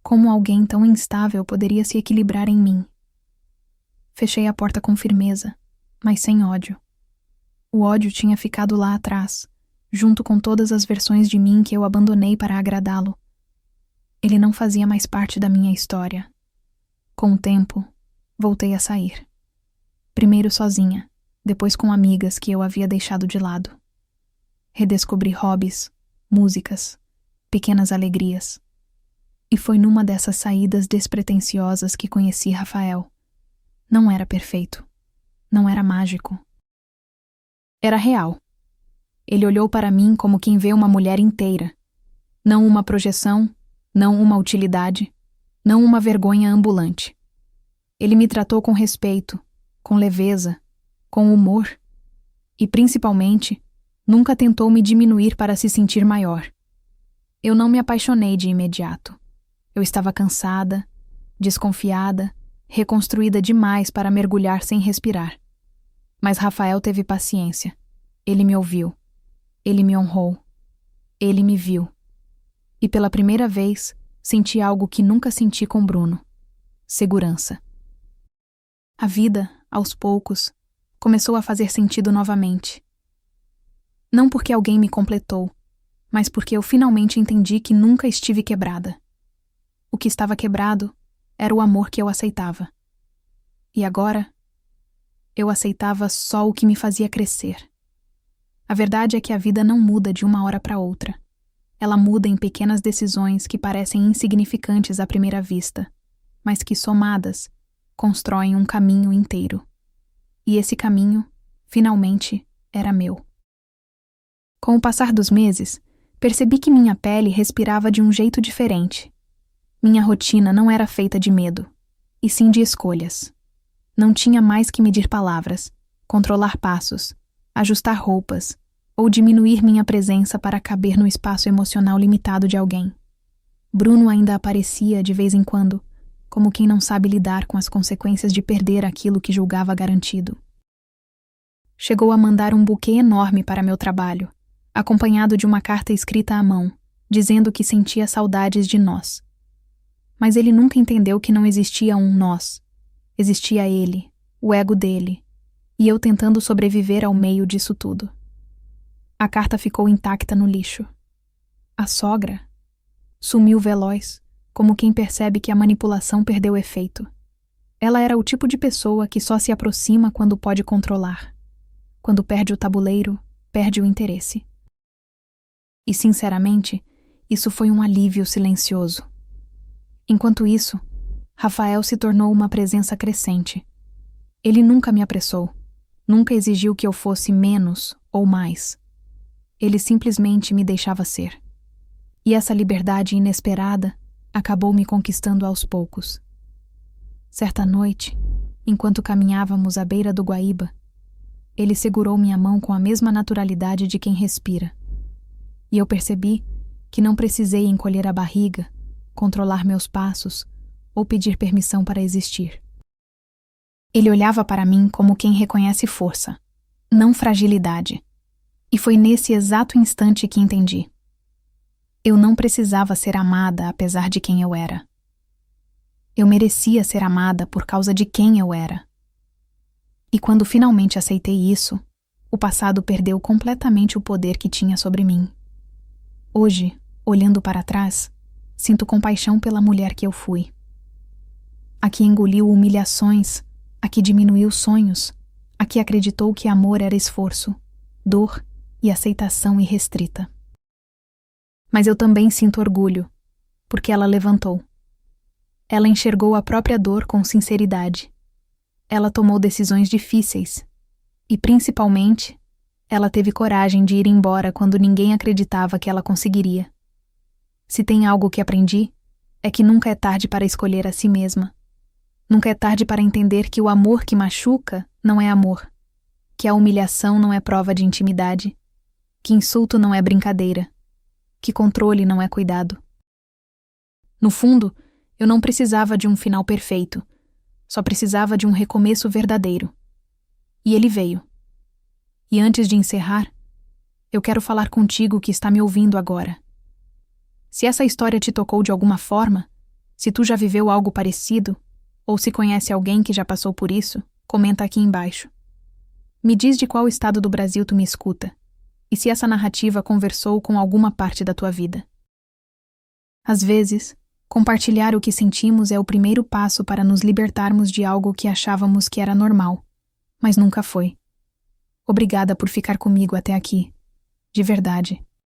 como alguém tão instável poderia se equilibrar em mim? Fechei a porta com firmeza, mas sem ódio. O ódio tinha ficado lá atrás, junto com todas as versões de mim que eu abandonei para agradá-lo. Ele não fazia mais parte da minha história. Com o tempo, voltei a sair. Primeiro sozinha, depois com amigas que eu havia deixado de lado. Redescobri hobbies, músicas, pequenas alegrias. E foi numa dessas saídas despretensiosas que conheci Rafael. Não era perfeito. Não era mágico. Era real. Ele olhou para mim como quem vê uma mulher inteira. Não uma projeção, não uma utilidade, não uma vergonha ambulante. Ele me tratou com respeito, com leveza, com humor e, principalmente, nunca tentou me diminuir para se sentir maior. Eu não me apaixonei de imediato. Eu estava cansada, desconfiada, reconstruída demais para mergulhar sem respirar. Mas Rafael teve paciência. Ele me ouviu. Ele me honrou. Ele me viu. E pela primeira vez, senti algo que nunca senti com Bruno: segurança. A vida, aos poucos, começou a fazer sentido novamente. Não porque alguém me completou, mas porque eu finalmente entendi que nunca estive quebrada. O que estava quebrado era o amor que eu aceitava. E agora, eu aceitava só o que me fazia crescer. A verdade é que a vida não muda de uma hora para outra. Ela muda em pequenas decisões que parecem insignificantes à primeira vista, mas que, somadas, constroem um caminho inteiro. E esse caminho, finalmente, era meu. Com o passar dos meses, percebi que minha pele respirava de um jeito diferente. Minha rotina não era feita de medo, e sim de escolhas. Não tinha mais que medir palavras, controlar passos, ajustar roupas, ou diminuir minha presença para caber no espaço emocional limitado de alguém. Bruno ainda aparecia de vez em quando, como quem não sabe lidar com as consequências de perder aquilo que julgava garantido. Chegou a mandar um buquê enorme para meu trabalho, acompanhado de uma carta escrita à mão, dizendo que sentia saudades de nós. Mas ele nunca entendeu que não existia um nós. Existia ele, o ego dele, e eu tentando sobreviver ao meio disso tudo. A carta ficou intacta no lixo. A sogra sumiu veloz, como quem percebe que a manipulação perdeu efeito. Ela era o tipo de pessoa que só se aproxima quando pode controlar. Quando perde o tabuleiro, perde o interesse. E, sinceramente, isso foi um alívio silencioso. Enquanto isso, Rafael se tornou uma presença crescente. Ele nunca me apressou, nunca exigiu que eu fosse menos ou mais. Ele simplesmente me deixava ser. E essa liberdade inesperada acabou me conquistando aos poucos. Certa noite, enquanto caminhávamos à beira do Guaíba, ele segurou minha mão com a mesma naturalidade de quem respira. E eu percebi que não precisei encolher a barriga, controlar meus passos ou pedir permissão para existir. Ele olhava para mim como quem reconhece força, não fragilidade. E foi nesse exato instante que entendi. Eu não precisava ser amada apesar de quem eu era. Eu merecia ser amada por causa de quem eu era. E quando finalmente aceitei isso, o passado perdeu completamente o poder que tinha sobre mim. Hoje, olhando para trás, sinto compaixão pela mulher que eu fui. A que engoliu humilhações, a que diminuiu sonhos, a que acreditou que amor era esforço, dor e aceitação irrestrita. Mas eu também sinto orgulho, porque ela levantou. Ela enxergou a própria dor com sinceridade. Ela tomou decisões difíceis. E, principalmente, ela teve coragem de ir embora quando ninguém acreditava que ela conseguiria. Se tem algo que aprendi, é que nunca é tarde para escolher a si mesma. Nunca é tarde para entender que o amor que machuca não é amor, que a humilhação não é prova de intimidade, que insulto não é brincadeira, que controle não é cuidado. No fundo, eu não precisava de um final perfeito, só precisava de um recomeço verdadeiro. E ele veio. E antes de encerrar, eu quero falar contigo que está me ouvindo agora. Se essa história te tocou de alguma forma, se tu já viveu algo parecido, ou se conhece alguém que já passou por isso, comenta aqui embaixo. Me diz de qual estado do Brasil tu me escuta, e se essa narrativa conversou com alguma parte da tua vida. Às vezes, compartilhar o que sentimos é o primeiro passo para nos libertarmos de algo que achávamos que era normal, mas nunca foi. Obrigada por ficar comigo até aqui. De verdade.